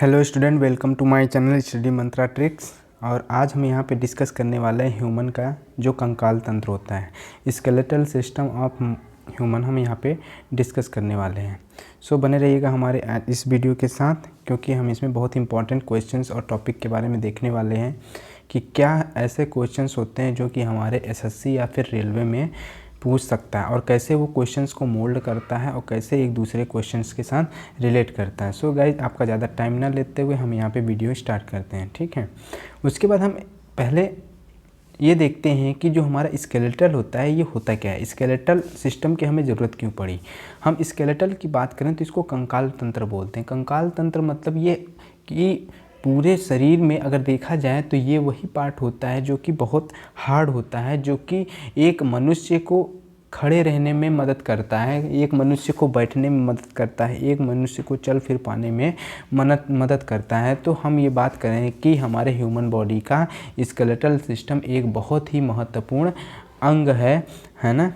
Hello student, welcome to my channel study mantra tricks. और आज हम यहाँ पे डिस्कस करने वाले हैं ह्यूमन का जो कंकाल तंत्र होता है, स्केलेटल सिस्टम ऑफ ह्यूमन हम यहाँ पे डिस्कस करने वाले हैं। सो बने रहिएगा हमारे इस वीडियो के साथ, क्योंकि हम इसमें बहुत इंपॉर्टेंट क्वेश्चंस और टॉपिक के बारे में देखने वाले हैं कि क्या ऐसे क्वेश्चंस होते हैं जो कि हमारे एसएससी या फिर रेलवे में पूछ सकता है, और कैसे वो क्वेश्चंस को मोल्ड करता है और कैसे एक दूसरे क्वेश्चंस के साथ रिलेट करता है। सो गाइज, आपका ज़्यादा टाइम ना लेते हुए हम यहाँ पे वीडियो स्टार्ट करते हैं, ठीक है। उसके बाद हम पहले ये देखते हैं कि जो हमारा स्केलेटल होता है ये होता क्या है, स्केलेटल सिस्टम की हमें ज़रूरत क्यों पड़ी। हम स्केलेटल की बात करें तो इसको कंकाल तंत्र बोलते हैं। कंकाल तंत्र मतलब ये कि पूरे शरीर में अगर देखा जाए तो ये वही पार्ट होता है जो कि बहुत हार्ड होता है, जो कि एक मनुष्य को खड़े रहने में मदद करता है, एक मनुष्य को बैठने में मदद करता है, एक मनुष्य को चल फिर पाने में मदद करता है। तो हम ये बात करें कि हमारे ह्यूमन बॉडी का स्केलेटल सिस्टम एक बहुत ही महत्वपूर्ण अंग है ना,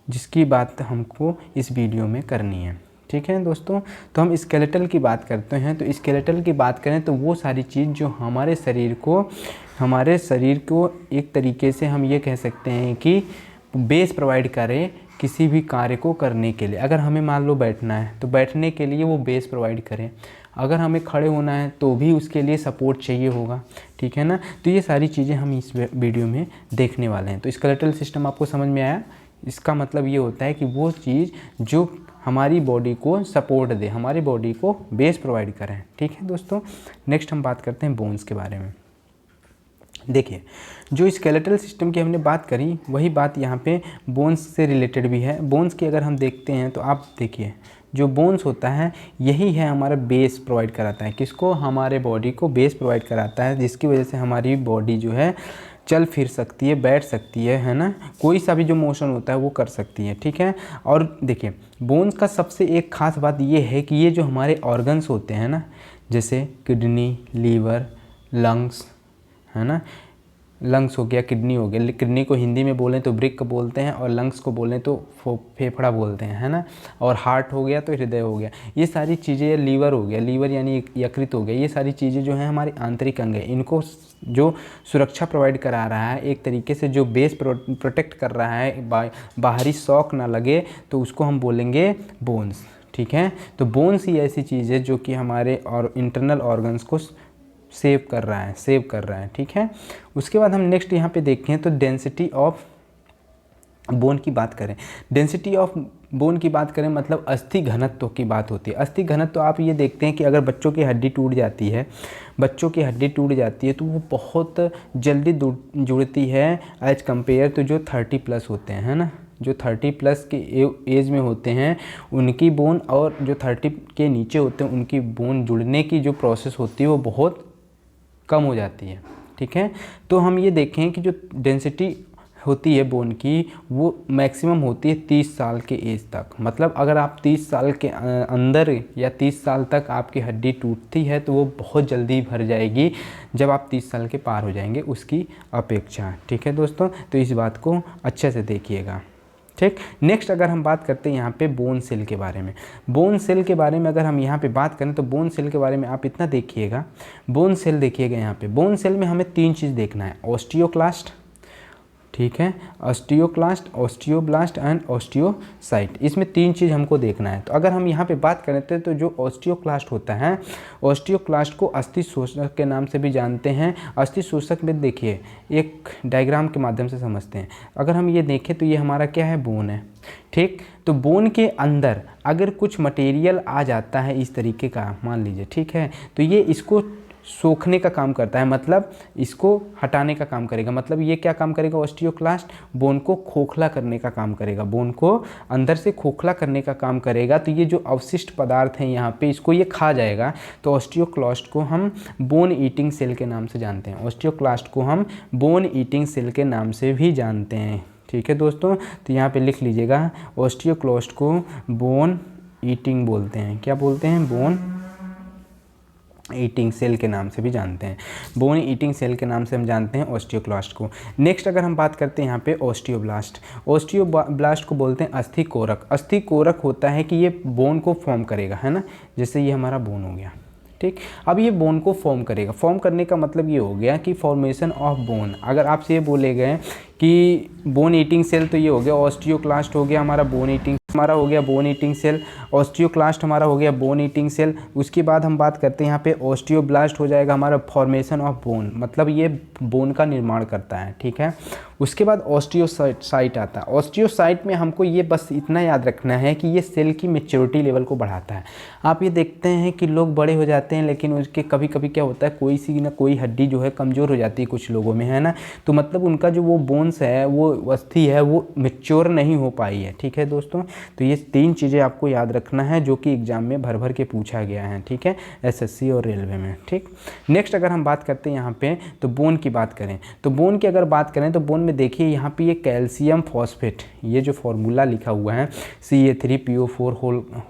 जिसकी बात हमको इस वीडियो में करनी है, ठीक है दोस्तों। तो हम स्केलेटल की बात करते हैं। तो स्केलेटल की बात करें तो वो सारी चीज़ जो हमारे शरीर को एक तरीके से हम ये कह सकते हैं कि बेस प्रोवाइड करे किसी भी कार्य को करने के लिए। अगर हमें मान लो बैठना है तो बैठने के लिए वो बेस प्रोवाइड करें, अगर हमें खड़े होना है तो भी उसके लिए सपोर्ट चाहिए होगा, ठीक है ना। तो ये सारी चीज़ें हम इस वीडियो में देखने वाले हैं। तो स्केलेटल सिस्टम आपको समझ में आया। इसका मतलब ये होता है कि वो चीज़ जो हमारी बॉडी को सपोर्ट दे, हमारी बॉडी को बेस प्रोवाइड करें, ठीक है दोस्तों। नेक्स्ट हम बात करते हैं बोन्स के बारे में। देखिए, जो स्केलेटल सिस्टम की हमने बात करी वही बात यहाँ पे बोन्स से रिलेटेड भी है। बोन्स की अगर हम देखते हैं तो आप देखिए, जो बोन्स होता है यही है हमारा बेस प्रोवाइड कराता है। किसको? हमारे बॉडी को बेस प्रोवाइड कराता है, जिसकी वजह से हमारी बॉडी जो है चल फिर सकती है, बैठ सकती है ना, कोई सा भी जो मोशन होता है वो कर सकती है, ठीक है। और देखिए, बोन्स का सबसे एक ख़ास बात ये है कि ये जो हमारे ऑर्गन्स होते हैं ना, जैसे किडनी, लीवर, लंग्स, है ना, लंग्स हो गया, किडनी हो गया। किडनी को हिंदी में बोलें तो वृक्क बोलते हैं, और लंग्स को बोलें तो फेफड़ा बोलते हैं, है ना। और हार्ट हो गया तो हृदय हो गया। ये सारी चीज़ें, लीवर हो गया, लीवर यानी यकृत हो गया, ये सारी चीज़ें जो हैं हमारी आंतरिक अंग है। इनको जो सुरक्षा प्रोवाइड करा रहा है, एक तरीके से जो बेस प्रोटेक्ट कर रहा है, बाहरी शॉक ना लगे, तो उसको हम बोलेंगे बोन्स, ठीक है। तो बोन्स ही ऐसी चीज़ है जो कि हमारे और इंटरनल ऑर्गन्स को सेव कर रहा है, ठीक है। उसके बाद हम नेक्स्ट यहाँ पे देखें तो डेंसिटी ऑफ बोन की बात करें। डेंसिटी ऑफ बोन की बात करें मतलब अस्थि घनत्व की बात होती है। अस्थि घनत्व आप ये देखते हैं कि अगर बच्चों की हड्डी टूट जाती है तो वो बहुत जल्दी जुड़ती है एज कम्पेयर तो जो 30+ होते हैं, है ना। जो 30+ के एज में होते हैं उनकी बोन, और जो 30 के नीचे होते हैं उनकी बोन जुड़ने की जो प्रोसेस होती है वो बहुत कम हो जाती है, ठीक है। तो हम ये देखें कि जो डेंसिटी होती है बोन की वो मैक्सिमम होती है 30 साल के एज तक। मतलब अगर आप 30 साल के अंदर या 30 साल तक आपकी हड्डी टूटती है तो वो बहुत जल्दी भर जाएगी जब आप 30 साल के पार हो जाएंगे उसकी अपेक्षा, ठीक है दोस्तों। तो इस बात को अच्छे से देखिएगा, ठीक। नेक्स्ट अगर हम बात करते हैं यहाँ पे बोन सेल के बारे में। बोन सेल के बारे में अगर हम यहाँ पे बात करें तो बोन सेल के बारे में आप इतना देखिएगा, बोन सेल देखिएगा यहाँ पे। बोन सेल में हमें 3 चीज़ देखना है, ऑस्टियोक्लास्ट, ठीक है, ऑस्टियोक्लास्ट, ऑस्टियोब्लास्ट एंड ऑस्टियोसाइट। इसमें 3 चीज़ हमको देखना है। तो अगर हम यहाँ पे बात करते हैं तो जो ऑस्टियोक्लास्ट होता है, ऑस्टियोक्लास्ट को अस्थि शोषक के नाम से भी जानते हैं। अस्थि शोषक में देखिए, एक डायग्राम के माध्यम से समझते हैं। अगर हम ये देखें तो ये हमारा क्या है, बोन है, ठीक। तो बोन के अंदर अगर कुछ मटेरियल आ जाता है इस तरीके का, मान लीजिए, ठीक है, तो ये इसको सोखने का काम करता है, मतलब इसको हटाने का काम करेगा। मतलब ये क्या काम करेगा, ऑस्टियोक्लास्ट बोन को खोखला करने का काम करेगा, बोन को अंदर से खोखला करने का काम करेगा। तो ये जो अवशिष्ट पदार्थ हैं यहाँ पे, इसको ये खा जाएगा। तो ऑस्टियोक्लास्ट को हम बोन ईटिंग सेल के नाम से जानते हैं, ऑस्टियोक्लास्ट को हम बोन ईटिंग सेल के नाम से भी जानते हैं, ठीक है दोस्तों। तो यहाँ पे लिख लीजिएगा, ऑस्टियोक्लास्ट को बोन ईटिंग बोलते हैं। क्या बोलते हैं? बोन ईटिंग सेल के नाम से भी जानते हैं। बोन ईटिंग सेल के नाम से हम जानते हैं ऑस्टियोक्लास्ट को। नेक्स्ट अगर हम बात करते हैं यहाँ पे ऑस्टियोब्लास्ट, ऑस्टियोब्लास्ट को बोलते हैं अस्थि कोरक। अस्थि कोरक होता है कि ये बोन को फॉर्म करेगा, है ना। जैसे ये हमारा बोन हो गया, ठीक। अब ये बोन को फॉर्म करेगा। फॉर्म करने का मतलब ये हो गया कि फॉर्मेशन ऑफ बोन। अगर आपसे ये बोले गए कि बोन ईटिंग सेल, तो ये हो गया ऑस्टियोक्लास्ट हो गया हमारा, बोन ईटिंग हमारा हो गया बोन ईटिंग सेल, ऑस्टियोक्लास्ट हमारा हो गया बोन ईटिंग सेल। उसके बाद हम बात करते हैं यहाँ पे ऑस्टियोब्लास्ट हो जाएगा हमारा फॉर्मेशन ऑफ बोन, मतलब ये बोन का निर्माण करता है, ठीक है। उसके बाद ऑस्टियोसाइट आता है। ऑस्टियोसाइट में हमको ये बस इतना याद रखना है कि ये सेल की मैच्योरिटी लेवल को बढ़ाता है। आप ये देखते हैं कि लोग बड़े हो जाते हैं, लेकिन उसके कभी कभी क्या होता है, कोई सी ना कोई हड्डी जो है कमज़ोर हो जाती है कुछ लोगों में, है ना। तो मतलब उनका जो वो बोन्स है, वो अस्थि है, वो मैच्योर नहीं हो पाई है, ठीक है दोस्तों। तो ये 3 चीज़ें आपको याद रखना है जो कि एग्जाम में भर भर के पूछा गया है, ठीक है, एसएससी और रेलवे में, ठीक। नेक्स्ट अगर हम बात करते हैं यहाँ पे, तो बोन की बात करें, तो बोन की अगर बात करें तो बोन में देखिए यहाँ पे ये कैल्शियम फॉस्फेट, ये जो फॉर्मूला लिखा हुआ है Ca3PO4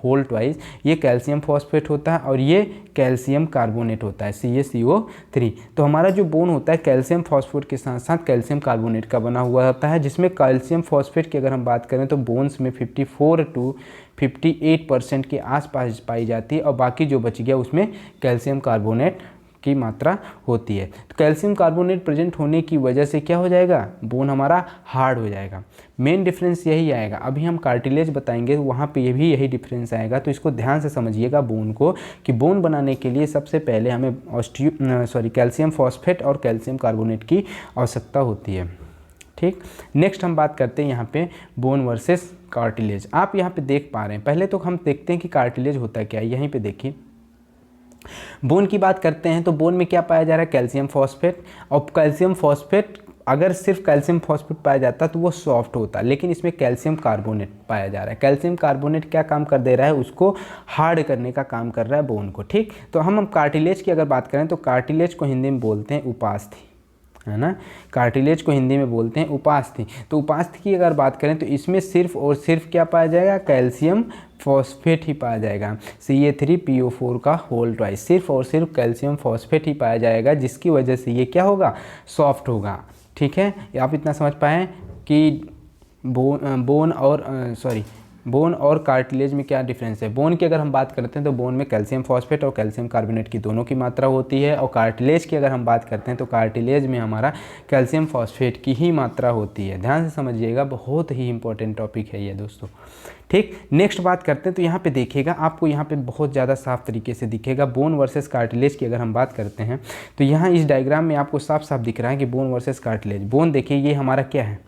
होल ट्वाइस, ये कैल्शियम फॉस्फेट होता है और ये कैल्शियम कार्बोनेट होता है CaCO3। तो हमारा जो बोन होता है कैल्शियम फॉस्फेट के साथ साथ कैल्शियम कार्बोनेट का बना हुआ होता है, जिसमें कैल्शियम फॉस्फेट की अगर हम बात करें तो बोन्स में 54 to 58% के आसपास पाई जाती है और बाकी जो बच गया उसमें कैल्शियम कार्बोनेट की मात्रा होती है। तो कैल्शियम कार्बोनेट प्रेजेंट होने की वजह से क्या हो जाएगा, बोन हमारा हार्ड हो जाएगा। मेन डिफरेंस यही आएगा। अभी हम कार्टिलेज बताएंगे तो वहाँ पे भी यही डिफरेंस आएगा, तो इसको ध्यान से समझिएगा बोन को, कि बोन बनाने के लिए सबसे पहले हमें कैल्शियम फॉस्फेट और कैल्शियम कार्बोनेट की आवश्यकता होती है, ठीक। नेक्स्ट हम बात करते हैं यहाँ पे बोन वर्सेस कार्टिलेज। आप यहाँ पे देख पा रहे हैं, पहले तो हम देखते हैं कि कार्टिलेज होता है क्या है। यहीं पे देखिए, बोन की बात करते हैं तो बोन में क्या पाया जा रहा है, कैल्शियम फॉस्फेट। और कैल्शियम फॉस्फेट, अगर सिर्फ कैल्शियम फॉस्फेट पाया जाता तो वो सॉफ्ट होता, लेकिन इसमें कैल्शियम कार्बोनेट पाया जा रहा है। कैल्शियम कार्बोनेट क्या काम कर दे रहा है, उसको हार्ड करने का काम कर रहा है बोन को, ठीक। तो हम कार्टिलेज की अगर बात करें तो कार्टिलेज को हिंदी में बोलते हैं उपास्थि, है ना। कार्टिलेज को हिंदी में बोलते हैं उपास्थि। तो उपास्थि की अगर बात करें तो इसमें सिर्फ और सिर्फ क्या पाया जाएगा, कैल्शियम फॉस्फेट ही पाया जाएगा, Ca3PO4 का होल ट्वाइस, सिर्फ और सिर्फ कैल्शियम फॉस्फेट ही पाया जाएगा, जिसकी वजह से ये क्या होगा, सॉफ्ट होगा, ठीक है। आप इतना समझ पाएँ कि बोन और कार्टिलेज में क्या डिफरेंस है। बोन की अगर हम बात करते हैं तो बोन में कैल्शियम फॉस्फेट और कैल्शियम कार्बोनेट की दोनों की मात्रा होती है, और कार्टिलेज की अगर हम बात करते हैं तो कार्टिलेज में हमारा कैल्शियम फॉस्फेट की ही मात्रा होती है। ध्यान से समझिएगा, बहुत ही इंपॉर्टेंट टॉपिक है ये दोस्तों, ठीक। नेक्स्ट बात करते हैं तो यहाँ पे देखिएगा, आपको यहाँ पे बहुत ज़्यादा साफ तरीके से दिखेगा बोन वर्सेस कार्टिलेज की अगर हम बात करते हैं तो यहाँ इस डायग्राम में आपको साफ साफ दिख रहा है कि बोन वर्सेस कार्टिलेज। बोन देखिए, ये हमारा क्या है,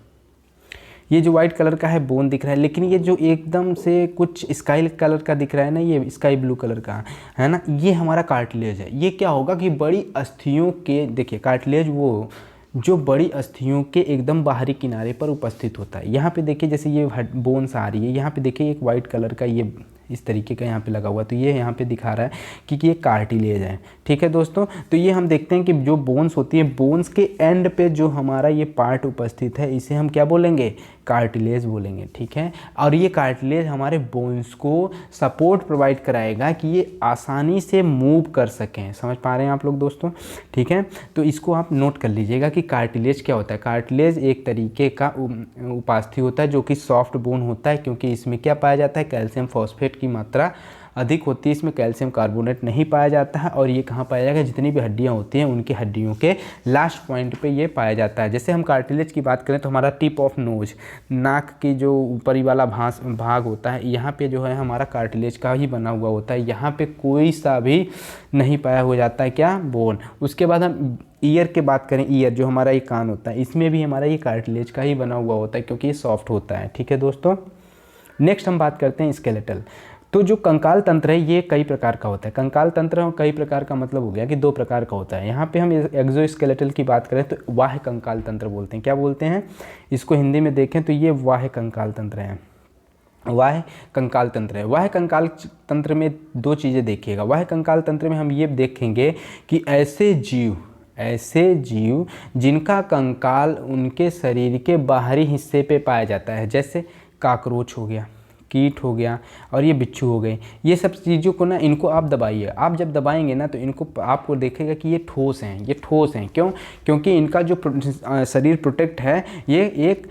ये जो वाइट कलर का है बोन दिख रहा है, लेकिन ये जो एकदम से कुछ स्काई कलर का दिख रहा है ना, ये स्काई ब्लू कलर का है ना, ये हमारा कार्टिलेज है। ये क्या होगा कि बड़ी अस्थियों के, देखिए कार्टिलेज वो जो बड़ी अस्थियों के एकदम बाहरी किनारे पर उपस्थित होता है। यहाँ पे देखिए, जैसे ये बोन्स आ रही है, यहाँ पे देखिए एक वाइट कलर का ये इस तरीके का यहाँ पे लगा हुआ, तो ये यहाँ पे दिखा रहा है कि ये कार्टिलेज है, ठीक है दोस्तों। तो ये हम देखते हैं कि जो बोन्स होती है, बोन्स के एंड पे जो हमारा ये पार्ट उपस्थित है, इसे हम क्या बोलेंगे, कार्टिलेज बोलेंगे, ठीक है। और ये कार्टिलेज हमारे बोन्स को सपोर्ट प्रोवाइड कराएगा कि ये आसानी से मूव कर सकें। समझ पा रहे हैं आप लोग दोस्तों, ठीक है। तो इसको आप नोट कर लीजिएगा कि कार्टिलेज क्या होता है। कार्टिलेज एक तरीके का उपास्थि होता है जो कि सॉफ्ट बोन होता है, क्योंकि इसमें क्या पाया जाता है, कैल्शियम फॉस्फेट की मात्रा अधिक होती है, इसमें कैल्शियम कार्बोनेट नहीं पाया जाता है। और ये कहाँ पाया जाएगा, जितनी भी हड्डियाँ होती हैं उनकी हड्डियों के लास्ट पॉइंट पे ये पाया जाता है। जैसे हम कार्टिलेज की बात करें तो हमारा टिप ऑफ नोज, नाक की जो ऊपरी वाला भाग होता है, यहाँ पे जो है हमारा कार्टिलेज का ही बना हुआ होता है। यहाँ पे कोई सा भी नहीं पाया हो जाता है क्या, बोन। उसके बाद हम ईयर की बात करें, ईयर जो हमारा ये कान होता है, इसमें भी हमारा ये कार्टिलेज का ही बना हुआ होता है, क्योंकि ये सॉफ्ट होता है, ठीक है दोस्तों। नेक्स्ट हम बात करते हैं स्केलेटल। तो जो कंकाल तंत्र है ये कई प्रकार का होता है। कंकाल तंत्र कई प्रकार का मतलब हो गया कि 2 प्रकार का होता है। यहाँ पे हम एक्सोस्केलेटल की बात करें तो बाह्य कंकाल तंत्र बोलते हैं। क्या बोलते हैं इसको हिंदी में देखें तो ये बाह्य कंकाल तंत्र है, बाह्य कंकाल तंत्र है। बाह्य कंकाल तंत्र में 2 चीज़ें देखिएगा। बाह्य कंकाल तंत्र में हम ये देखेंगे कि ऐसे जीव जिनका कंकाल उनके शरीर के बाहरी हिस्से पे पाया जाता है, जैसे काकरोच हो गया, कीट हो गया और ये बिच्छू हो गए। ये सब चीज़ों को ना, इनको आप दबाइए। आप जब दबाएंगे ना तो इनको आपको देखेगा कि ये ठोस हैं, ये ठोस हैं। क्यों? क्योंकि इनका जो शरीर प्रोटेक्ट है, ये एक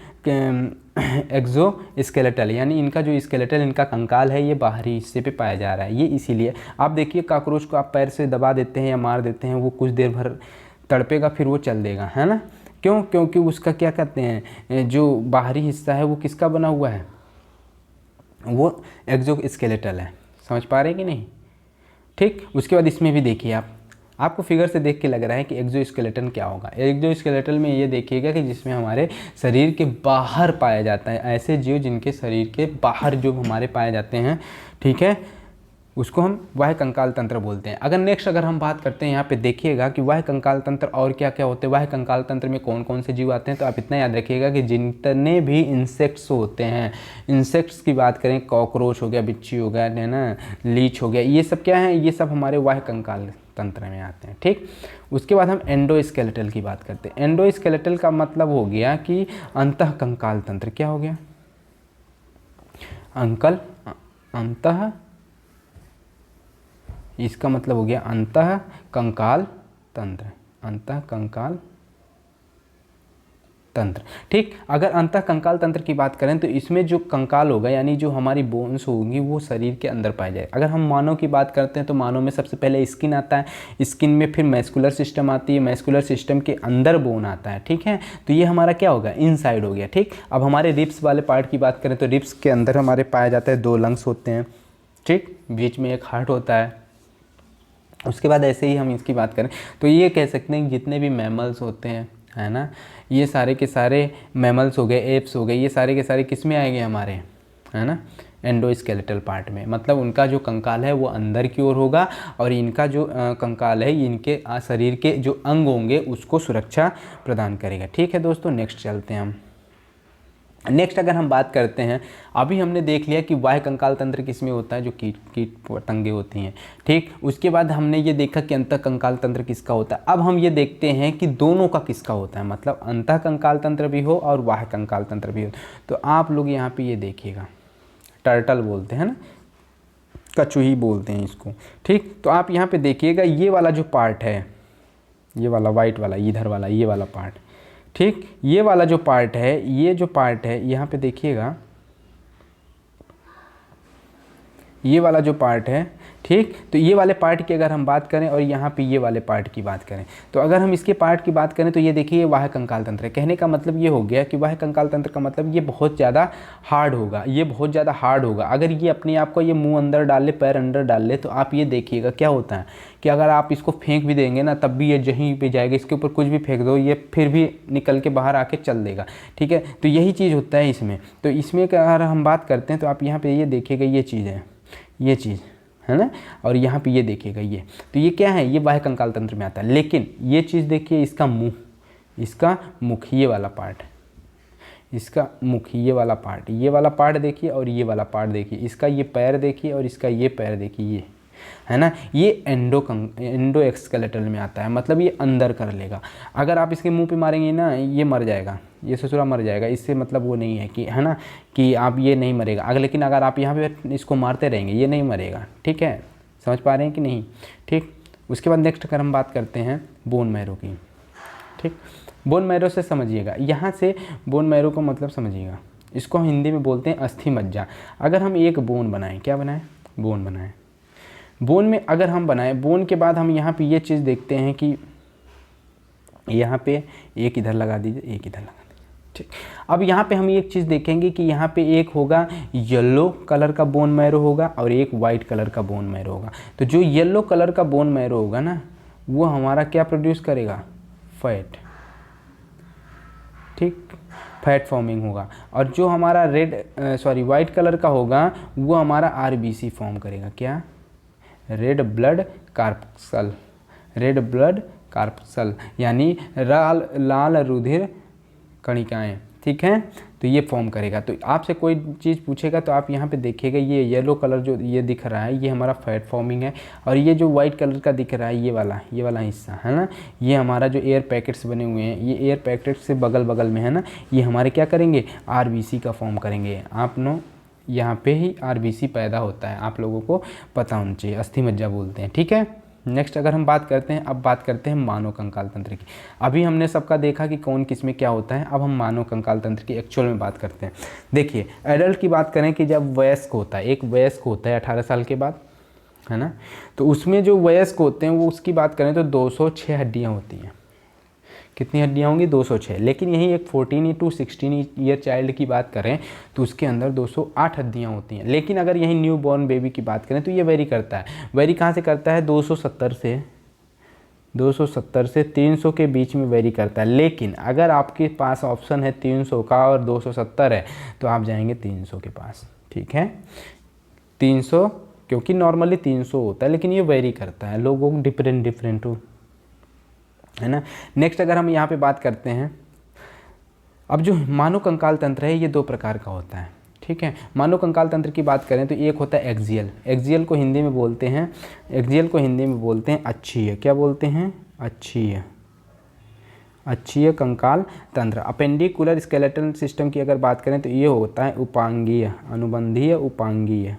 एक्सोस्केलेटल, यानी इनका जो स्केलेटल, इनका कंकाल है, ये बाहरी हिस्से पे पाया जा रहा है। ये इसीलिए आप देखिए कॉकरोच को आप पैर से दबा देते हैं या मार देते हैं, वो कुछ देर भर तड़पेगा फिर वो चल देगा, है ना। क्यों? क्योंकि उसका क्या कहते हैं, जो बाहरी हिस्सा है वो किसका बना हुआ है, वो एक्सोस्केलेटल है। समझ पा रहे हैं कि नहीं? ठीक। उसके बाद इसमें भी देखिए आपको फिगर से देख के लग रहा है कि एक्सोस्केलेटन क्या होगा। एक्सोस्केलेटन में ये देखिएगा कि जिसमें हमारे शरीर के बाहर पाया जाता है, ऐसे जीव जिनके शरीर के बाहर जो हमारे पाए जाते हैं, ठीक है, उसको हम बाह्य कंकाल तंत्र बोलते हैं। अगर हम बात करते हैं यहाँ पे देखिएगा कि बाह्य कंकाल तंत्र और क्या क्या होते हैं। बाह्य कंकाल तंत्र में कौन कौन से जीव आते हैं, तो आप इतना याद रखिएगा कि जितने भी इंसेक्ट्स होते हैं, इंसेक्ट्स की बात करें, कॉकरोच हो गया, बिच्छी हो गया, है ना, लीच हो गया, ये सब क्या है, ये सब हमारे बाह्य कंकाल तंत्र में आते हैं। ठीक। उसके बाद हम एंडोस्केलेटल की बात करते हैं। एंडोस्केलेटल का मतलब हो गया कि अंतः कंकाल तंत्र। क्या हो गया अंतः, इसका मतलब हो गया अंतः कंकाल तंत्र, अंतः कंकाल तंत्र। ठीक। अगर अंतः कंकाल तंत्र की बात करें तो इसमें जो कंकाल होगा, यानी जो हमारी बोन्स होंगी, वो शरीर के अंदर पाई जाए। अगर हम मानव की बात करते हैं तो मानव में सबसे पहले स्किन आता है, स्किन में फिर मैस्कुलर सिस्टम आती है, मैस्कुलर सिस्टम के अंदर बोन आता है। ठीक है, तो ये हमारा क्या होगा, इनसाइड हो गया। ठीक। अब हमारे रिब्स वाले पार्ट की बात करें तो रिब्स के अंदर हमारे पाया जाता है 2 लंग्स होते हैं। ठीक। बीच में एक हार्ट होता है। उसके बाद ऐसे ही हम इसकी बात करें तो ये कह सकते हैं कि जितने भी मैमल्स होते हैं, है ना, ये सारे के सारे मैमल्स हो गए, एप्स हो गए, ये सारे के सारे किस में आएंगे हमारे, है ना, एंडोस्केलेटल पार्ट में। मतलब उनका जो कंकाल है वो अंदर की ओर होगा और इनका जो कंकाल है इनके शरीर के जो अंग होंगे उसको सुरक्षा प्रदान करेगा। ठीक है दोस्तों, नेक्स्ट चलते हैं हम। नेक्स्ट अगर हम बात करते हैं, अभी हमने देख लिया कि बाह्य कंकाल तंत्र किसमें होता है, जो कीट पतंगे होती हैं। ठीक। उसके बाद हमने ये देखा कि अंतः कंकाल तंत्र किसका होता है। अब हम ये देखते हैं कि दोनों का किसका होता है, मतलब अंतः कंकाल तंत्र भी हो और बाह्य कंकाल तंत्र भी हो। तो आप लोग यहाँ पे ये देखिएगा, टर्टल बोलते हैं ना, कछुही बोलते हैं इसको। ठीक। तो आप यहाँ पे देखिएगा ये वाला जो पार्ट है, ये वाला वाइट वाला, इधर वाला, ये वाला पार्ट, ठीक, ये वाला जो पार्ट है, ये जो पार्ट है यहाँ पे देखिएगा, ये वाला जो पार्ट है, ठीक। तो ये वाले पार्ट की अगर हम बात करें और यहाँ पे ये वाले पार्ट की बात करें, तो अगर हम इसके पार्ट की बात करें तो ये देखिए बाह्य कंकाल तंत्र है। कहने का मतलब ये हो गया कि बाह्य कंकाल तंत्र का मतलब ये बहुत ज़्यादा हार्ड होगा, ये बहुत ज़्यादा हार्ड होगा। अगर ये अपने आप को ये मुंह अंदर डाल ले, पैर अंदर डाल ले, तो आप ये देखिएगा क्या होता है कि अगर आप इसको फेंक भी देंगे ना तब भी ये जहीं पे जाएगा, इसके ऊपर कुछ भी फेंक दो ये फिर भी निकल के बाहर आके चल देगा। ठीक है, तो यही चीज़ होता है इसमें। तो इसमें अगर हम बात करते हैं तो आप यहाँ पर ये देखिएगा, ये चीज़ है, ये चीज़ है ना, और यहाँ पे ये देखिएगा ये, तो ये क्या है, ये बाह्य कंकाल तंत्र में आता है। लेकिन ये चीज़ देखिए, इसका मुंह, इसका मुख, ये वाला पार्ट, इसका मुख, ये वाला पार्ट, ये वाला पार्ट देखिए और ये वाला पार्ट देखिए, इसका ये पैर देखिए और इसका ये पैर देखिए, ये है ना, ये एंडोस्केलेटल में आता है, मतलब ये अंदर कर लेगा। अगर आप इसके मुंह पे मारेंगे ना, ये मर जाएगा, ये ससुरा मर जाएगा। इससे मतलब वो नहीं है कि, है ना, कि आप ये नहीं मरेगा। अगर लेकिन अगर आप यहाँ पे इसको मारते रहेंगे ये नहीं मरेगा। ठीक है, समझ पा रहे हैं कि नहीं? ठीक। उसके बाद नेक्स्ट अगर हम बात करते हैं बोन मैरो की। ठीक। बोन मैरो से समझिएगा, यहाँ से बोन मैरो को मतलब समझिएगा, इसको हिंदी में बोलते हैं अस्थि मज्जा। अगर हम एक बोन बनाएं, क्या बनाएं, बोन बनाएं, बोन में अगर हम बनाएं, बोन के बाद हम यहाँ पे ये चीज़ देखते हैं कि यहाँ पे एक इधर लगा दीजिए, एक इधर लगा दीजिए। ठीक। अब यहाँ पे हम एक चीज़ देखेंगे कि यहाँ पे एक होगा येलो कलर का बोन मैरो होगा और एक वाइट कलर का बोन मैरो होगा। तो जो येलो कलर का बोन मैरो होगा ना, वो हमारा क्या प्रोड्यूस करेगा, फैट। ठीक, फैट फॉर्मिंग होगा। और जो हमारा वाइट कलर का होगा वो हमारा आरबीसी फॉर्म करेगा। क्या, red blood corpuscle, red blood corpuscle, यानी लाल रुधिर कणिकाएं। ठीक है, तो ये फॉर्म करेगा। तो आपसे कोई चीज़ पूछेगा तो आप यहाँ पे देखिएगा, ये येलो कलर जो ये दिख रहा है ये हमारा फैट फॉर्मिंग है, और ये जो वाइट कलर का दिख रहा है ये वाला हिस्सा है ना, ये हमारा जो एयर पैकेट्स बने हुए हैं, ये एयर पैकेट्स से बगल बगल में है ना, ये हमारे क्या करेंगे, आरबीसी का फॉर्म करेंगे। आप नो यहाँ पे ही आरबीसी पैदा होता है, आप लोगों को पता होना चाहिए, अस्थि मज्जा बोलते हैं। ठीक है, नेक्स्ट अगर हम बात करते हैं, अब बात करते हैं मानव कंकाल तंत्र की। अभी हमने सबका देखा कि कौन किस में क्या होता है, अब हम मानव कंकाल तंत्र की एक्चुअल में बात करते हैं। देखिए एडल्ट की बात करें कि जब वयस्क होता है, एक वयस्क होता है 18 साल के बाद, है ना, तो उसमें जो वयस्क होते हैं वो उसकी बात करें तो 206 हड्डियाँ होती हैं। कितनी हड्डियाँ होंगी? 206। लेकिन यही एक 14 to 16 ईयर चाइल्ड की बात करें तो उसके अंदर 208 हड्डियाँ होती हैं। लेकिन अगर यही न्यू बॉर्न बेबी की बात करें तो ये वेरी करता है। वेरी कहाँ से करता है? 270 से 300 के बीच में वेरी करता है। लेकिन अगर आपके पास ऑप्शन है 300 का और 270 है तो आप जाएंगे 300 के पास, ठीक है। 300, क्योंकि नॉर्मली 300 होता है, लेकिन ये वेरी करता है, लोगों को डिफरेंट हो, है ना। नेक्स्ट अगर हम यहाँ पे बात करते हैं, अब जो मानव कंकाल तंत्र है ये 2 प्रकार का होता है, ठीक है। मानव कंकाल तंत्र की बात करें तो एक होता है एक्सियल। एक्सियल को हिंदी में बोलते हैं, अक्षीय। क्या बोलते हैं? अक्षीय कंकाल तंत्र। अपेंडिकुलर स्केलेटल सिस्टम की अगर बात करें तो ये होता है उपांगीय, अनुबंधीय, उपांगिक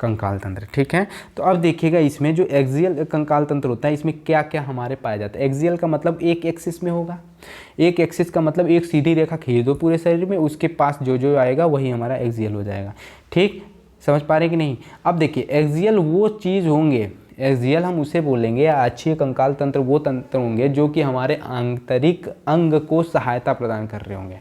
कंकाल तंत्र, ठीक है। तो अब देखिएगा इसमें जो एक्सियल कंकाल तंत्र होता है इसमें क्या क्या हमारे पाया जाता है। एक्सियल का मतलब एक एक्सिस में होगा। एक एक्सिस का मतलब एक सीधी रेखा खींच दो पूरे शरीर में, उसके पास जो जो आएगा वही हमारा एक्सियल हो जाएगा, ठीक। समझ पा रहे कि नहीं? अब देखिए एक्सियल वो चीज़ होंगे, एक्सियल हम उसे बोलेंगे, या अक्षीय कंकाल तंत्र वो तंत्र होंगे जो कि हमारे आंतरिक अंग को सहायता प्रदान कर रहे होंगे,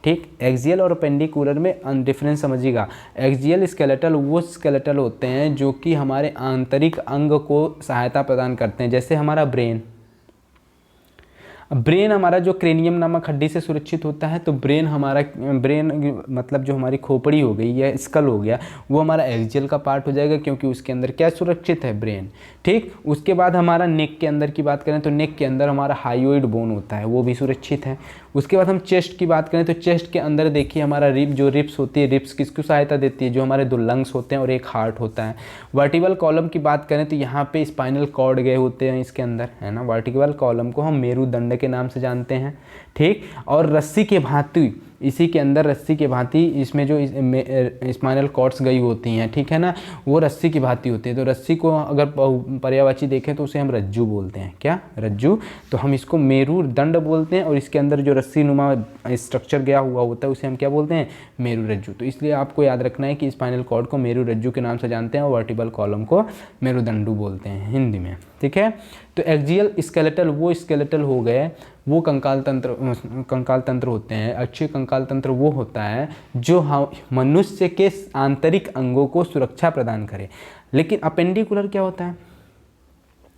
ठीक। एक्सियल और अपेंडिकुलर में डिफरेंस समझिएगा। एक्सियल स्केलेटल वो स्केलेटल होते हैं जो कि हमारे आंतरिक अंग को सहायता प्रदान करते हैं, जैसे हमारा ब्रेन हमारा जो क्रेनियम नामक हड्डी से सुरक्षित होता है, तो ब्रेन मतलब जो हमारी खोपड़ी हो गई या स्कल हो गया वो हमारा एक्सियल का पार्ट हो जाएगा, क्योंकि उसके अंदर क्या सुरक्षित है? ब्रेन, ठीक। उसके बाद हमारा नेक के अंदर की बात करें तो नेक के अंदर हमारा हाइयोइड बोन होता है, वो भी सुरक्षित है। उसके बाद हम चेस्ट की बात करें तो चेस्ट के अंदर देखिए हमारा रिप्स होती है। रिप्स किसको सहायता देती है? जो हमारे 2 लंग्स होते हैं और एक हार्ट होता है। वर्टिबल कॉलम की बात करें तो यहाँ पे स्पाइनल कॉर्ड गए होते हैं इसके अंदर, है ना। वर्टिबल कॉलम को हम मेरुदंड के नाम से जानते हैं, ठीक। और रस्सी के भांति इसी के अंदर रस्सी के भांति इसमें जो स्पाइनल कॉर्ड्स गई होती हैं, ठीक है ना, वो रस्सी की भांति होती है। तो रस्सी को अगर पर्यायवाची देखें तो उसे हम रज्जू बोलते हैं। क्या? रज्जू। तो हम इसको मेरुदंड बोलते हैं, और इसके अंदर जो रस्सी नुमा स्ट्रक्चर गया हुआ होता है उसे हम क्या बोलते हैं? मेरुरज्जु। तो इसलिए आपको याद रखना है कि स्पाइनल कॉर्ड को मेरुरज्जु के नाम से जानते हैं और वर्टिबल कॉलम को मेरुदंडु बोलते हैं हिंदी में, ठीक है। तो एक्सियल स्केलेटल वो स्केलेटल हो गए, वो कंकाल तंत्र होते हैं। अक्षीय कंकाल तंत्र वो होता है जो मनुष्य के आंतरिक अंगों को सुरक्षा प्रदान करे। लेकिन अपेंडिकुलर क्या होता है?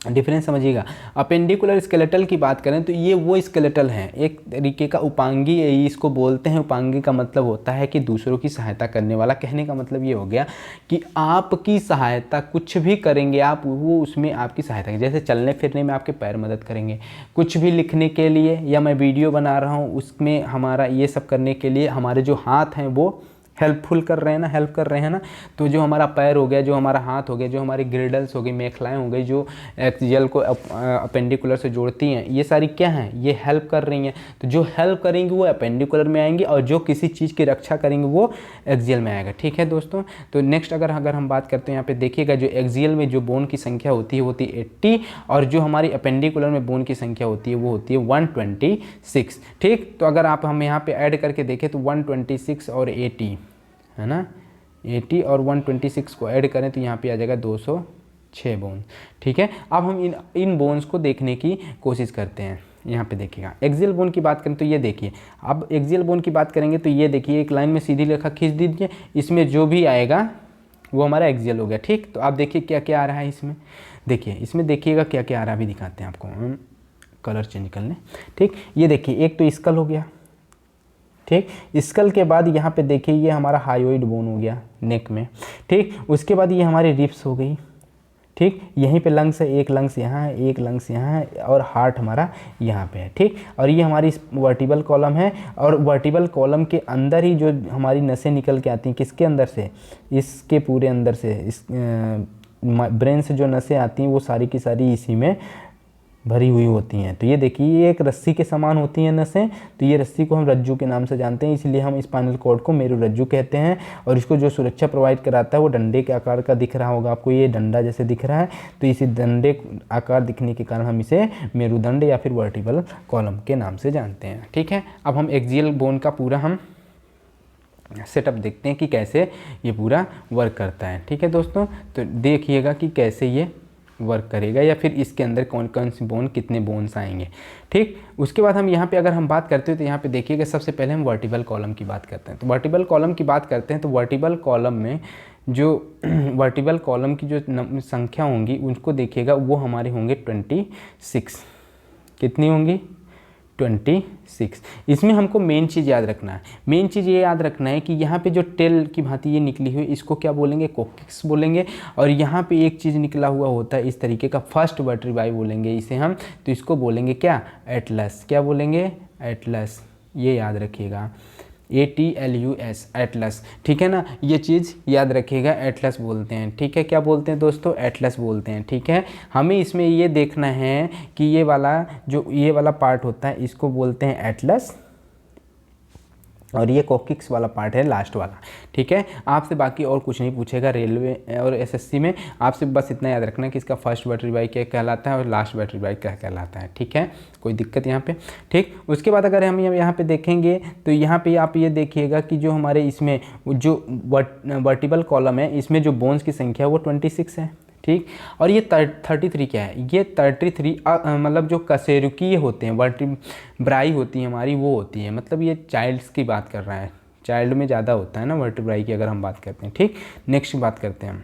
डिफरेंस समझिएगा। अपेंडिकुलर स्केलेटल की बात करें तो ये वो स्केलेटल है, एक तरीके का उपांगी इसको बोलते हैं। उपांगी का मतलब होता है कि दूसरों की सहायता करने वाला। कहने का मतलब ये हो गया कि आपकी सहायता कुछ भी करेंगे आप, वो उसमें आपकी सहायता, जैसे चलने फिरने में आपके पैर मदद करेंगे, कुछ भी लिखने के लिए, या मैं वीडियो बना रहा हूँ उसमें हमारा ये सब करने के लिए हमारे जो हाथ हैं वो हेल्प कर रहे हैं ना। तो जो हमारा पैर हो गया, जो हमारा हाथ हो गया, जो हमारी ग्रिडल्स हो गई, मेखलाएँ हो गई, जो एक्सियल को अपेंडिकुलर से जोड़ती हैं, ये सारी क्या हैं? ये हेल्प कर रही हैं। तो जो हेल्प करेंगी वो अपेंडिकुलर में आएंगी, और जो किसी चीज़ की रक्षा करेंगे वो एक्सियल में आएगा, ठीक है दोस्तों। तो नेक्स्ट अगर हम बात करते हैं, यहाँ पे देखिएगा जो एक्सियल में जो बोन की संख्या होती है वो होती है 80, और जो हमारी अपेंडिकुलर में बोन की संख्या होती है वो होती है 126, ठीक। तो अगर हम यहाँ पे ऐड करके देखें तो 126 और 80, है ना, 80 और 126 को ऐड करें तो यहाँ पे आ जाएगा 206 बोन, ठीक है। अब हम इन बोन्स को देखने की कोशिश करते हैं। यहाँ पे देखिएगा एक्सियल बोन की बात करें तो ये देखिए, अब एक्सियल बोन की बात करेंगे तो ये देखिए एक लाइन में सीधी रेखा खींच दीजिए, इसमें जो भी आएगा वो हमारा एक्सियल हो गया, ठीक। तो आप देखिए क्या क्या आ रहा है इसमें, देखिए इसमें देखिएगा क्या क्या आ रहा है, अभी दिखाते हैं आपको, कलर चेंज कर लें, ठीक। ये देखिए एक तो स्कल हो गया, ठीक। स्कल के बाद यहाँ पे देखिए ये हमारा हाइयोइड बोन हो गया नेक में, ठीक। उसके बाद ये हमारी रिप्स हो गई, ठीक। यहीं पे लंग्स है, एक लंग्स यहाँ है, एक लंग्स यहाँ है, और हार्ट हमारा यहाँ पे है, ठीक। और ये हमारी वर्टिबल कॉलम है, और वर्टिबल कॉलम के अंदर ही जो हमारी नसें निकल के आती हैं, किसके अंदर से? इसके पूरे अंदर से, इस ब्रेन से जो नसें आती हैं वो सारी की सारी इसी में भरी हुई होती हैं। तो ये देखिए ये एक रस्सी के समान होती हैं नसें, तो ये रस्सी को हम रज्जू के नाम से जानते हैं, इसलिए हम स्पाइनल कॉर्ड को मेरुरज्जु कहते हैं। और इसको जो सुरक्षा प्रोवाइड कराता है वो डंडे के आकार का दिख रहा होगा आपको, ये डंडा जैसे दिख रहा है, तो इसी डंडे आकार दिखने के कारण हम इसे मेरुदंड या फिर वर्टिबल कॉलम के नाम से जानते हैं। ठीक है, अब हम एक्सियल बोन का पूरा हम सेटअप देखते हैं कि कैसे ये पूरा वर्क करता है। ठीक है दोस्तों, तो देखिएगा कि कैसे ये वर्क करेगा या फिर इसके अंदर कौन कौन सी बोन, कितने बोन्स आएंगे। ठीक, उसके बाद हम यहाँ पे अगर हम बात करते हैं तो यहाँ पे देखिएगा सबसे पहले हम वर्टिबल कॉलम की बात करते हैं। तो वर्टिबल कॉलम की बात करते हैं तो वर्टिबल कॉलम में जो वर्टिबल कॉलम की जो संख्या होंगी उनको देखिएगा वो हमारे होंगे 26। कितनी होंगी? 26। इसमें हमको मेन चीज़ याद रखना है, मेन चीज़ ये याद रखना है कि यहाँ पे जो टेल की भांति ये निकली हुई इसको क्या बोलेंगे? कोक्सिक्स बोलेंगे। और यहाँ पे एक चीज़ निकला हुआ होता है इस तरीके का, फर्स्ट वर्टिब्राई बोलेंगे इसे हम, तो इसको बोलेंगे क्या? एटलस। क्या बोलेंगे? एटलस। ये याद रखिएगा, ATLUS, एटलस। ठीक है ना, ये चीज़ याद रखिएगा, एटलस बोलते हैं। ठीक है, क्या बोलते हैं दोस्तों? एटलस बोलते हैं। ठीक है, हमें इसमें ये देखना है कि ये वाला पार्ट होता है इसको बोलते हैं एटलस, और ये कोक्सिक्स वाला पार्ट है लास्ट वाला। ठीक है, आपसे बाकी और कुछ नहीं पूछेगा रेलवे और SSC में, आपसे बस इतना याद रखना है कि इसका फर्स्ट वर्टिब्राई क्या कहलाता है और लास्ट वर्टिब्राई क्या कहलाता है। ठीक है, कोई दिक्कत यहाँ पे? ठीक, उसके बाद अगर हम यहाँ पे देखेंगे तो यहाँ पे आप ये देखिएगा कि जो हमारे इसमें जो वर्टिबल कॉलम है इसमें जो बोन्स की संख्या वो 26 है। ठीक, और ये 33 क्या है? ये 33 मतलब जो कशेरुकीय होते हैं, वर्टिब्राई होती है हमारी, वो होती है, मतलब ये चाइल्ड्स की बात कर रहा है, चाइल्ड में ज़्यादा होता है ना वर्टिब्राई की अगर हम बात करते हैं। ठीक, नेक्स्ट बात करते हैं हम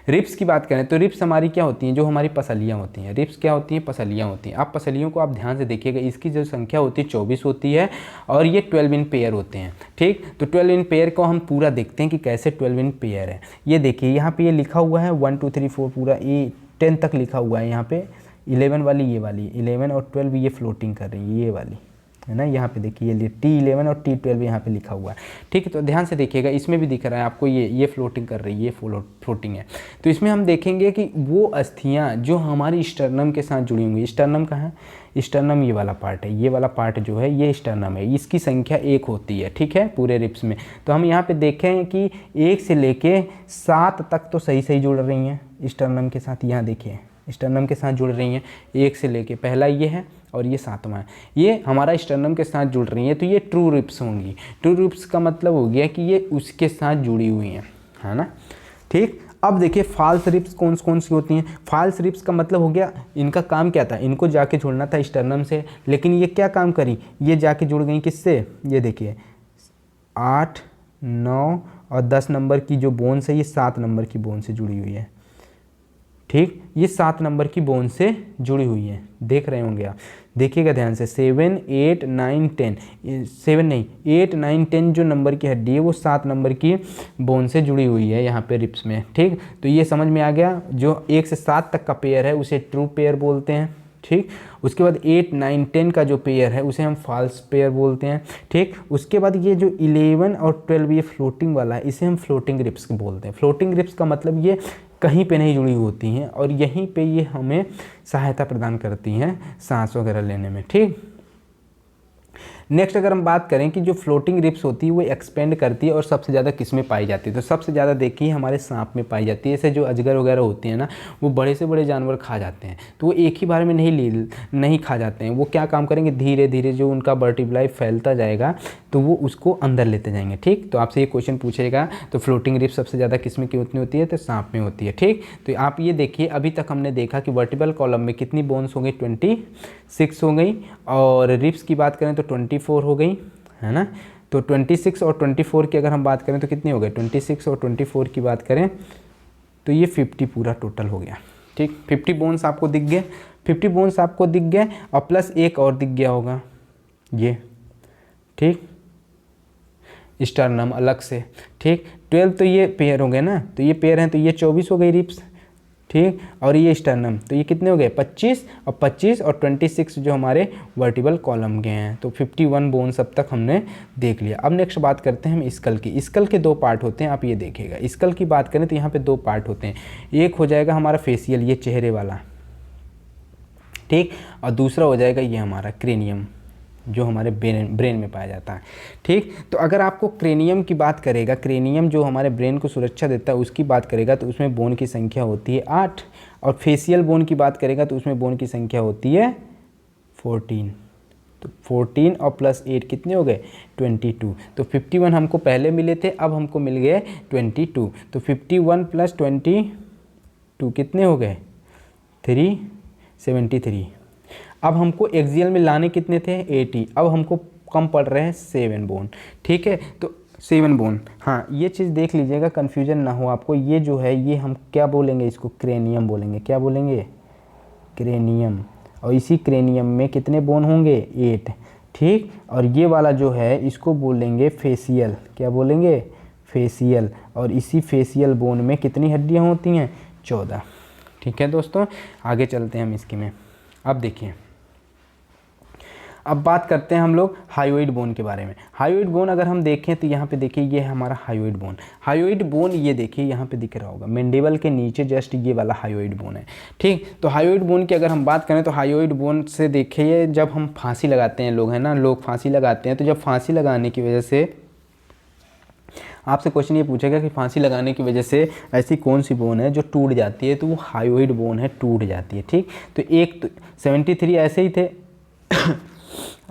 रिप्स की बात करें तो रिप्स हमारी क्या होती हैं? जो हमारी पसलियाँ होती हैं। रिप्स क्या होती हैं? पसलियाँ होती हैं। आप पसलियों को आप ध्यान से देखिएगा, इसकी जो संख्या होती है 24 होती है और ये 12 इन पेयर होते हैं। ठीक, तो 12 इन पेयर को हम पूरा देखते हैं कि कैसे 12 इन पेयर है। ये देखिए यहाँ पे ये लिखा हुआ है 1 2 3 4 पूरा ये 10 तक लिखा हुआ है। यहाँ पे 11 वाली, ये वाली 11 और 12 ये फ्लोटिंग कर रही है, ये वाली है ना। यहाँ पे देखिए ये T11 और T12 यहाँ पे लिखा हुआ है। ठीक है, तो ध्यान से देखिएगा, इसमें भी दिख रहा है आपको ये फ्लोटिंग कर रही है, ये फ्लोटिंग है। तो इसमें हम देखेंगे कि वो अस्थियाँ जो हमारी स्टर्नम के साथ जुड़ी होंगी। स्टर्नम कहाँ है? स्टर्नम ये वाला पार्ट है, ये वाला पार्ट जो है ये स्टर्नम है, इसकी संख्या 1 होती है। ठीक है, पूरे रिप्स में। तो हम यहाँ पे देखें कि 1 से लेके 7 तक तो सही जुड़ रही हैं स्टर्नम के साथ। यहाँ देखिए स्टर्नम के साथ जुड़ रही हैं 1 से लेके, पहला ये है और ये 7वां है, ये हमारा स्टर्नम के साथ जुड़ रही हैं, तो ये ट्रू रिप्स होंगी। ट्रू रिप्स का मतलब हो गया कि ये उसके साथ जुड़ी हुई हैं, है ना। ठीक, अब देखिए फॉल्स रिप्स कौन सी होती हैं। फॉल्स रिप्स का मतलब हो गया इनका काम क्या था? इनको जाके जुड़ना था स्टर्नम से, लेकिन ये क्या काम करी? ये जाके जुड़ गई किससे? ये देखिए 8, 9 और 10 नंबर की जो बोन्स है ये 7 नंबर की बोन से जुड़ी हुई है। ठीक, ये 7 नंबर की बोन से जुड़ी हुई है, देख रहे होंगे आप, देखिएगा ध्यान से। 7, 8, 9, 10, 7 नहीं 8, 9, 10 जो नंबर की हड्डी है वो 7 नंबर की बोन से जुड़ी हुई है यहाँ पे रिप्स में। ठीक, तो ये समझ में आ गया। जो 1 से 7 तक का पेयर है उसे ट्रू पेयर बोलते हैं। ठीक, उसके बाद 8, 9, 10 का जो पेयर है उसे हम फॉल्स पेयर बोलते हैं। ठीक, उसके बाद ये जो 11 और 12 ये फ्लोटिंग वाला है इसे हम फ्लोटिंग रिप्स बोलते हैं। फ्लोटिंग रिप्स का मतलब ये कहीं पे नहीं जुड़ी होती हैं और यहीं पे ये हमें सहायता प्रदान करती हैं सांस वगैरह लेने में। ठीक, नेक्स्ट अगर हम बात करें कि जो फ्लोटिंग रिप्स होती है वो एक्सपेंड करती है और सबसे ज़्यादा किस में पाई जाती है? तो सबसे ज़्यादा देखिए हमारे सांप में पाई जाती है। ऐसे जो अजगर वगैरह होते हैं ना, वो बड़े से बड़े जानवर खा जाते हैं, तो वो एक ही बार में नहीं खा जाते हैं। वो क्या काम करेंगे? धीरे धीरे जो उनका वर्टिब्राई फैलता जाएगा तो वो उसको अंदर लेते जाएंगे। ठीक, तो आपसे ये क्वेश्चन पूछेगा तो फ्लोटिंग रिप्स सबसे ज़्यादा किस में कितनी होती है? तो सांप में होती है। ठीक, तो आप ये देखिए अभी तक हमने देखा कि वर्टिबल कॉलम में कितनी बोन्स हो गई? 26 हो गई, और रिप्स की बात करें तो 24 हो गई, है ना। तो 26 और 24 की अगर हम बात करें तो कितनी हो गई? 26 और 24 की बात करें तो ये 50 पूरा टोटल हो गया। ठीक, 50 बोन्स आपको दिख गए, 50 बोन्स आपको दिख गए और प्लस एक और दिख गया होगा ये। ठीक, स्टर्नम अलग से। ठीक, 12 तो ये पेयर हो गए ना, तो ये पेयर हैं तो ये 24 हो गई रिप्स। ठीक, और ये स्टर्नम तो ये कितने हो गए? 25 और 25 और 26 जो हमारे वर्टिबल कॉलम के हैं। तो 51 बोन्स अब तक हमने देख लिया। अब नेक्स्ट बात करते हैं हम स्कल की। स्कल के 2 पार्ट होते हैं, आप ये देखिएगा। स्कल की बात करें तो यहाँ पे 2 पार्ट होते हैं। एक हो जाएगा हमारा फेशियल, ये चेहरे वाला, ठीक। और दूसरा हो जाएगा ये हमारा क्रेनियम, जो हमारे ब्रेन में पाया जाता है। ठीक। तो अगर आपको क्रेनियम की बात करेगा, क्रेनियम जो हमारे ब्रेन को सुरक्षा देता है उसकी बात करेगा तो उसमें बोन की संख्या होती है 8, और फेशियल बोन की बात करेगा तो उसमें बोन की संख्या होती है 14। तो 14 और प्लस 8 कितने हो गए 22। तो 51 हमको पहले मिले थे, अब हमको मिल गए 22। तो 51 प्लस 22 कितने हो गए 373। अब हमको एक्सियल में लाने कितने थे 80, अब हमको कम पड़ रहे हैं 7 बोन। ठीक है, तो 7 बोन। हाँ, ये चीज़ देख लीजिएगा, कन्फ्यूजन ना हो आपको। ये जो है ये हम क्या बोलेंगे, इसको क्रेनियम बोलेंगे। क्या बोलेंगे, क्रेनियम। और इसी क्रेनियम में कितने बोन होंगे 8। ठीक। और ये वाला जो है इसको बोलेंगे फेशियल। क्या बोलेंगे, फेशियल। और इसी फेशियल बोन में कितनी हड्डियाँ होती हैं 14। ठीक है दोस्तों, आगे चलते हैं हम इसकी में। अब देखिए, अब बात करते हैं हम लोग हायोइड बोन के बारे में। हायोइड बोन अगर हम देखें तो यहाँ पे देखिए ये है हमारा हायोइड बोन। हायोइड बोन ये देखिए यहाँ पे दिख रहा होगा, मैंडिबल के नीचे जस्ट ये वाला हायोइड बोन है। ठीक। तो हायोइड बोन की अगर हम बात करें तो हायोइड बोन से देखिए, जब हम फांसी लगाते हैं लोग, है ना, लोग फांसी लगाते हैं, तो जब फांसी लगाने की वजह से आपसे क्वेश्चन ये पूछेगा कि फांसी लगाने की वजह से ऐसी कौन सी बोन है जो टूट जाती है, तो वो हायोइड बोन है, टूट जाती है। ठीक। तो एक तो 73 ऐसे ही थे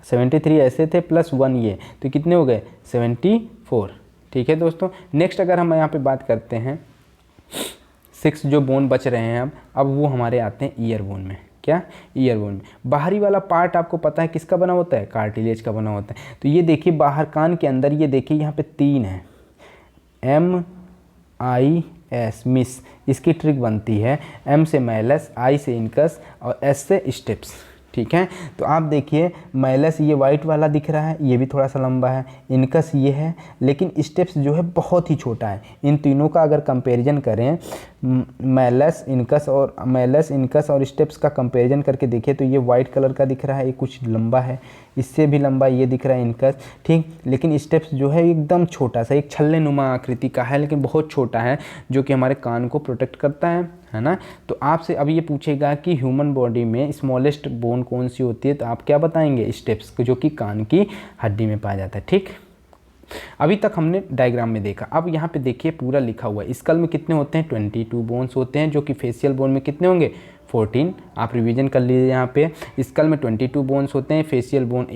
73 ऐसे थे प्लस 1 ये, तो कितने हो गए 74। ठीक है दोस्तों, नेक्स्ट अगर हम यहाँ पे बात करते हैं 6 जो बोन बच रहे हैं अब वो हमारे आते हैं ईयर बोन में। क्या, ईयर बोन में बाहरी वाला पार्ट आपको पता है किसका बना होता है, कार्टिलेज का बना होता है। तो ये देखिए बाहर कान के अंदर ये देखिए यहाँ पे 3 है, MIS मिस, इसकी ट्रिक बनती है M से मैलस, I से इनकस और S से स्टेप्स। ठीक है, तो आप देखिए मैलस ये वाइट वाला दिख रहा है, ये भी थोड़ा सा लंबा है, इनकस ये है, लेकिन स्टेप्स जो है बहुत ही छोटा है। इन तीनों का अगर कंपैरिजन करें, मैलस इनकस और स्टेप्स का कंपैरिजन करके देखिए तो ये वाइट कलर का दिख रहा है, ये कुछ लंबा है, इससे भी लंबा ये दिख रहा है इनकस। ठीक। लेकिन स्टेप्स जो है एकदम छोटा सा, एक छल्ले नुमा आकृति का है, लेकिन बहुत छोटा है, जो कि हमारे कान को प्रोटेक्ट करता है ना। तो आपसे अब ये पूछेगा कि ह्यूमन बॉडी में स्मॉलेस्ट बोन कौन सी होती है, तो आप क्या बताएंगे, स्टेप्स, जो कि कान की हड्डी में पाया जाता है। ठीक। अभी तक हमने डायग्राम में देखा, अब यहाँ पे देखिए पूरा लिखा हुआ है। स्कल में कितने होते हैं 22 बोन्स होते हैं, जो कि फेशियल बोन में कितने होंगे 14। आप रिवीजन कर लीजिए, यहाँ पे स्कल में 22 बोन्स होते हैं, फेशियल बोन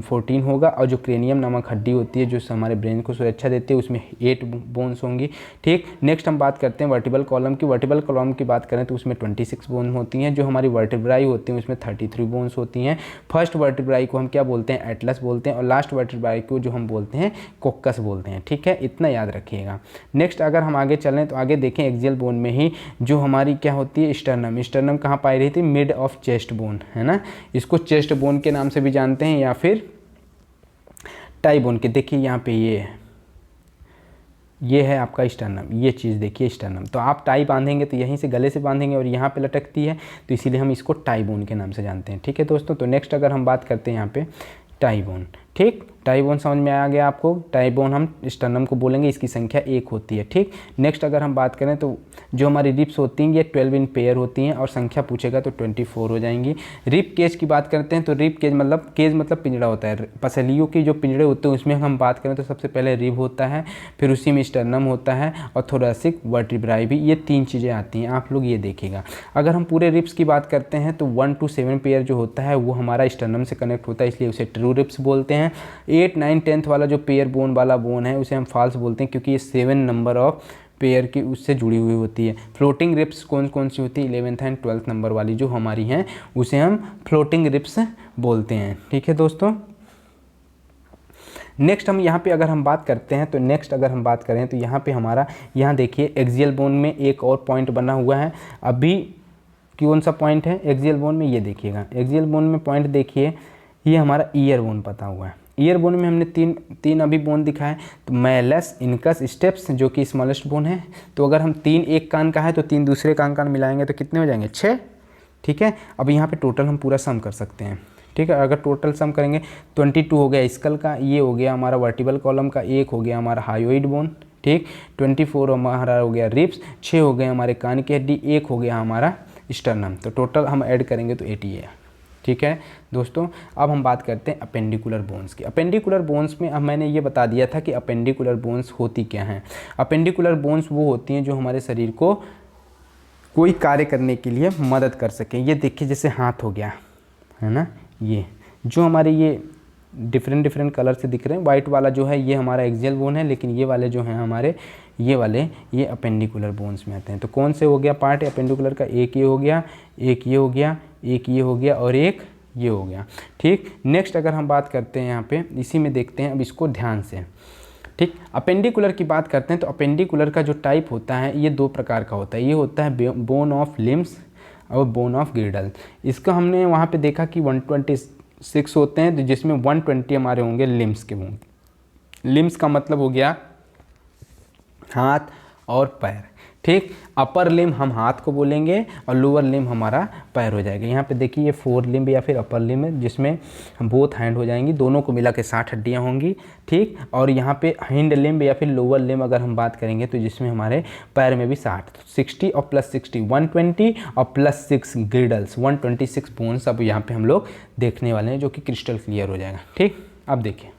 14 होगा, और जो क्रेनियम नामक हड्डी होती है जो हमारे ब्रेन को सुरक्षा देती है उसमें 8 बोन्स होंगी। ठीक। नेक्स्ट हम बात करते हैं वर्टिबल कॉलम की। वर्टिबल कॉलम की बात करें तो उसमें 26 बोन होती हैं। जो हमारी वर्टिब्राई होती हैं उसमें 33 बोन्स होती हैं। फर्स्ट वर्टिब्राई को हम क्या बोलते हैं, एटलस बोलते हैं, और लास्ट वर्टिब्राई को जो हम बोलते हैं कोक्कस बोलते हैं। ठीक है, इतना याद रखिएगा। नेक्स्ट अगर हम आगे चलें तो आगे देखें एक्सियल बोन में ही जो हमारी क्या होती है, स्टर्नम। स्टर्नम कहाँ पाई रही थी, मिड ऑफ चेस्ट बोन, है ना। इसको चेस्ट बोन के नाम से भी जानते हैं या फिर टाई बोन के। देखिए यहाँ पे ये है आपका स्टर्नम, ये चीज़ देखिए स्टर्नम। तो आप टाई बांधेंगे तो यहीं से गले से बांधेंगे और यहाँ पे लटकती है, तो इसीलिए हम इसको टाई बोन के नाम से जानते हैं। ठीक है दोस्तों, तो नेक्स्ट अगर हम बात करते हैं यहाँ पे टाई बोन। ठीक, टाई बोन समझ में आ गया आपको। टाई बोन हम स्टर्नम को बोलेंगे, इसकी संख्या 1 होती है। ठीक। नेक्स्ट अगर हम बात करें तो जो हमारी रिब्स होती हैं ये 12 इन पेयर होती हैं, और संख्या पूछेगा तो 24 हो जाएंगी। रिब केज की बात करते हैं तो रिब केज मतलब पिंजड़ा होता है। पसलियों की जो पिंजड़े होते हैं उसमें हम बात करें तो सबसे पहले रिब होता है, फिर उसी में स्टर्नम होता है, और थोरेसिक वर्टिब्राई भी, ये 3 चीज़ें आती हैं। आप लोग ये देखिएगा। अगर हम पूरे रिब्स की बात करते हैं तो 1 to 7 पेयर जो होता है वो हमारा स्टर्नम से कनेक्ट होता है, इसलिए उसे ट्रू रिब्स बोलते हैं। 8, 9, 10 वाला जो पेयर बोन वाला बोन है उसे हम फॉल्स बोलते हैं, क्योंकि ये 7 नंबर ऑफ पेयर की उससे जुड़ी हुई होती है। फ्लोटिंग रिब्स कौन कौन सी होती है, 11th एंड 12th नंबर वाली जो हमारी हैं उसे हम फ्लोटिंग रिब्स बोलते हैं। ठीक है दोस्तों, नेक्स्ट हम यहाँ पे अगर हम बात करते हैं तो यहाँ पे हमारा, यहाँ देखिए एक्सियल बोन में एक और पॉइंट बना हुआ है। अभी कौन सा पॉइंट है एक्सियल बोन में, ये देखिएगा। एक्सियल बोन में पॉइंट देखिए, ये हमारा ईयर बोन पता हुआ है। ईयर बोन में हमने तीन अभी बोन दिखाए, तो मैलस, इनकस, स्टेप्स, जो कि स्मॉलेस्ट बोन है। तो अगर हम 3 एक कान का है तो 3 दूसरे कान मिलाएंगे तो कितने हो जाएंगे 6। ठीक है, अब यहाँ पे टोटल हम पूरा सम कर सकते हैं। ठीक है, अगर टोटल सम करेंगे 22 हो गया स्कल का, ये हो गया हमारा वर्टिबल कॉलम का, 1 हो गया हमारा हायोइड बोन। ठीक, 24 हमारा हो गया रिब्स, 6 हो गए हमारे कान की हड्डी, 1 हो गया हमारा स्टर्नम। तो टोटल हम ऐड करेंगे तो 80 है। ठीक है दोस्तों, अब हम बात करते हैं अपेंडिकुलर बोन्स की। अपेंडिकुलर बोन्स में अब मैंने ये बता दिया था कि अपेंडिकुलर बोन्स होती क्या हैं। अपेंडिकुलर बोन्स वो होती हैं जो हमारे शरीर को कोई कार्य करने के लिए मदद कर सकें। ये देखिए जैसे हाथ हो गया है ना, ये जो हमारे ये डिफरेंट कलर से दिख रहे हैं, वाइट वाला जो है ये हमारा एक्सियल बोन है, लेकिन ये वाले जो हैं हमारे ये वाले ये अपेंडिकुलर बोन्स में आते हैं। तो कौन से हो गया पार्ट अपेंडिकुलर का, एक ये हो गया, एक ये हो गया, एक ये हो गया और एक ये हो गया। ठीक, नेक्स्ट अगर हम बात करते हैं यहाँ पे इसी में देखते हैं अब इसको ध्यान से। ठीक, अपेंडिकुलर की बात करते हैं तो अपेंडिकुलर का जो टाइप होता है ये 2 प्रकार का होता है। ये होता है बोन ऑफ लिम्स और बोन ऑफ गिर्डल। इसका हमने वहाँ पे देखा कि 126 होते हैं, तो जिसमें 120 हमारे होंगे लिम्स के बोन। लिम्स का मतलब हो गया हाथ और पैर। ठीक, अपर लिम्ब हम हाथ को बोलेंगे और लोअर लिम्ब हमारा पैर हो जाएगा। यहाँ पे देखिए ये 4 लिम्ब या फिर अपर लिम्ब है, जिसमें हम बोथ हैंड हो जाएंगी, दोनों को मिला के 60 हड्डियाँ होंगी। ठीक, और यहाँ पे हिंड लिम्ब या फिर लोअर लिम्ब अगर हम बात करेंगे तो जिसमें हमारे पैर में भी 60 और प्लस 60 120 और प्लस 6 गिर्डल्स 126 बोन्स अब यहाँ पे हम लोग देखने वाले हैं, जो कि क्रिस्टल क्लियर हो जाएगा। ठीक, अब देखिए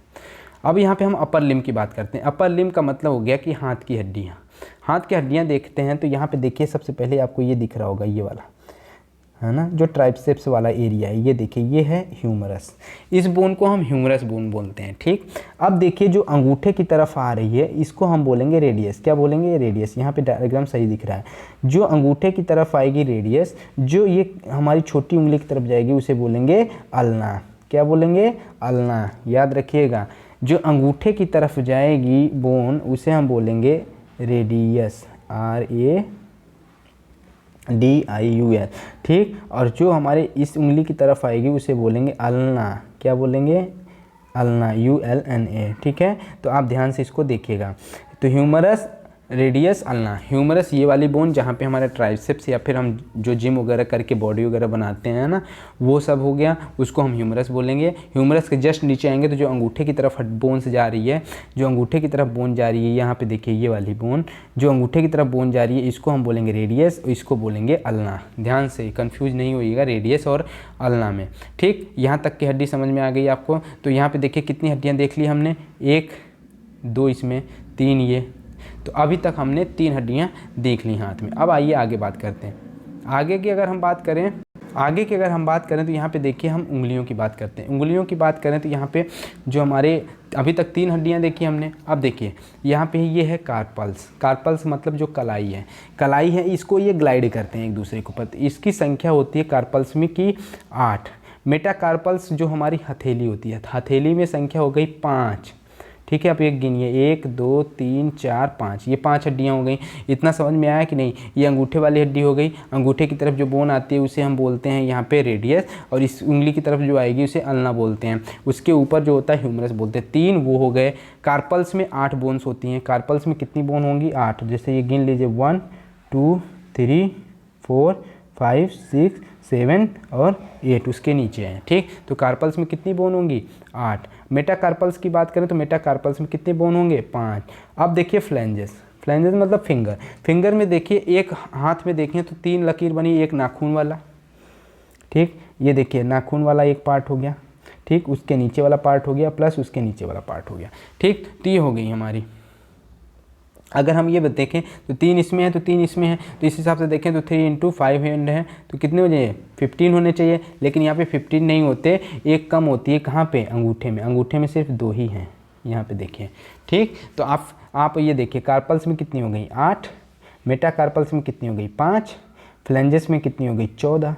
अब यहाँ पे हम अपर लिम्ब की बात करते हैं। अपर लिम्ब का मतलब हो गया कि हाथ की हड्डियाँ। हाथ की हड्डियाँ देखते हैं तो यहाँ पे देखिए सबसे पहले आपको ये दिख रहा होगा, ये वाला है ना, जो ट्राइसेप्स वाला एरिया है, ये देखिए ये है ह्यूमरस। इस बोन को हम ह्यूमरस बोन बोलते हैं। ठीक, अब देखिए जो अंगूठे की तरफ आ रही है इसको हम बोलेंगे रेडियस। क्या बोलेंगे? रेडियस। यहाँ पे डायग्राम सही दिख रहा है। जो अंगूठे की तरफ आएगी रेडियस, जो ये हमारी छोटी उंगली की तरफ जाएगी उसे बोलेंगे अल्ना। क्या बोलेंगे? अल्ना। याद रखिएगा, जो अंगूठे की तरफ जाएगी बोन उसे हम बोलेंगे रेडियस, RADIUS। ठीक, और जो हमारे इस उंगली की तरफ आएगी उसे बोलेंगे अल्ना। क्या बोलेंगे? Ulna, ULNA। ठीक है, तो आप ध्यान से इसको देखिएगा। तो ह्यूमरस, रेडियस, अल्ना। ह्यूमरस ये वाली बोन जहाँ पे हमारे ट्राइसेप्स या फिर हम जो जिम वगैरह करके बॉडी वगैरह बनाते हैं ना, वो सब हो गया, उसको हम ह्यूमरस बोलेंगे। ह्यूमरस के जस्ट नीचे आएंगे तो जो अंगूठे की तरफ बोन से जा रही है, जो अंगूठे की तरफ बोन जा रही है, यहाँ पे देखिए ये वाली बोन जो अंगूठे की तरफ बोन जा रही है, इसको हम बोलेंगे रेडियस, इसको बोलेंगे अल्ना। ध्यान से कंफ्यूज नहीं होइएगा रेडियस और अल्ना में। ठीक, यहाँ तक की हड्डी समझ में आ गई आपको। तो यहाँ पे देखिए कितनी हड्डियाँ देख ली हमने, 1 2 इसमें, 3 ये। तो अभी तक हमने 3 हड्डियाँ देख ली हाथ में। अब आइए आगे बात करते हैं। आगे की अगर हम बात करें तो यहाँ पे देखिए हम उंगलियों की बात करते हैं। उंगलियों की बात करें तो यहाँ पे जो हमारे अभी तक 3 हड्डियाँ देखी हमने। अब देखिए यहाँ पे ये है कार्पल्स। कार्पल्स मतलब जो कलाई है, कलाई है, इसको ये ग्लाइड करते हैं एक दूसरे के ऊपर। इसकी संख्या होती है कार्पल्स में की 8। मेटाकार्पल्स जो हमारी हथेली होती है, हथेली में संख्या हो गई 5। ठीक है, आप एक गिनिए, 1 2 3 4 5, ये 5 हड्डियाँ हो गई। इतना समझ में आया कि नहीं? ये अंगूठे वाली हड्डी हो गई। अंगूठे की तरफ जो बोन आती है उसे हम बोलते हैं यहाँ पे रेडियस, और इस उंगली की तरफ जो आएगी उसे अल्ना बोलते हैं। उसके ऊपर जो होता है ह्यूमरस बोलते हैं। 3 वो हो गए। कार्पल्स में 8 बोन्स होती हैं। कार्पल्स में कितनी बोन होंगी? 8। जैसे ये गिन लीजिए, 1 2 3 4 5 6 7 और 8 उसके नीचे हैं। ठीक, तो कार्पल्स में कितनी बोन होंगी? 8। मेटाकार्पल्स की बात करें तो मेटाकार्पल्स में कितने बोन होंगे? 5। अब देखिए फ्लैंजेस। फ्लैंजेस मतलब फिंगर। फिंगर में देखिए एक हाथ में देखें तो 3 लकीर बनी, एक नाखून वाला। ठीक, ये देखिए नाखून वाला एक पार्ट हो गया। ठीक, उसके नीचे वाला पार्ट हो गया, प्लस उसके नीचे वाला पार्ट हो गया। ठीक, तो ये हो गई हमारी। अगर हम ये देखें तो 3 इसमें है तो 3 इसमें है, तो इस हिसाब से देखें तो 3 × 5 हैंड है तो कितने हो जाए? 15 होने चाहिए। लेकिन यहाँ पे 15 नहीं होते, एक कम होती है। कहाँ पे? अंगूठे में। अंगूठे में सिर्फ 2 ही हैं, यहाँ पे देखिए। ठीक, तो आप ये देखिए कार्पल्स में कितनी हो गई? 8। मेटाकार्पल्स में कितनी हो गई? 5। फ्लैंजेस में कितनी हो गई? 14।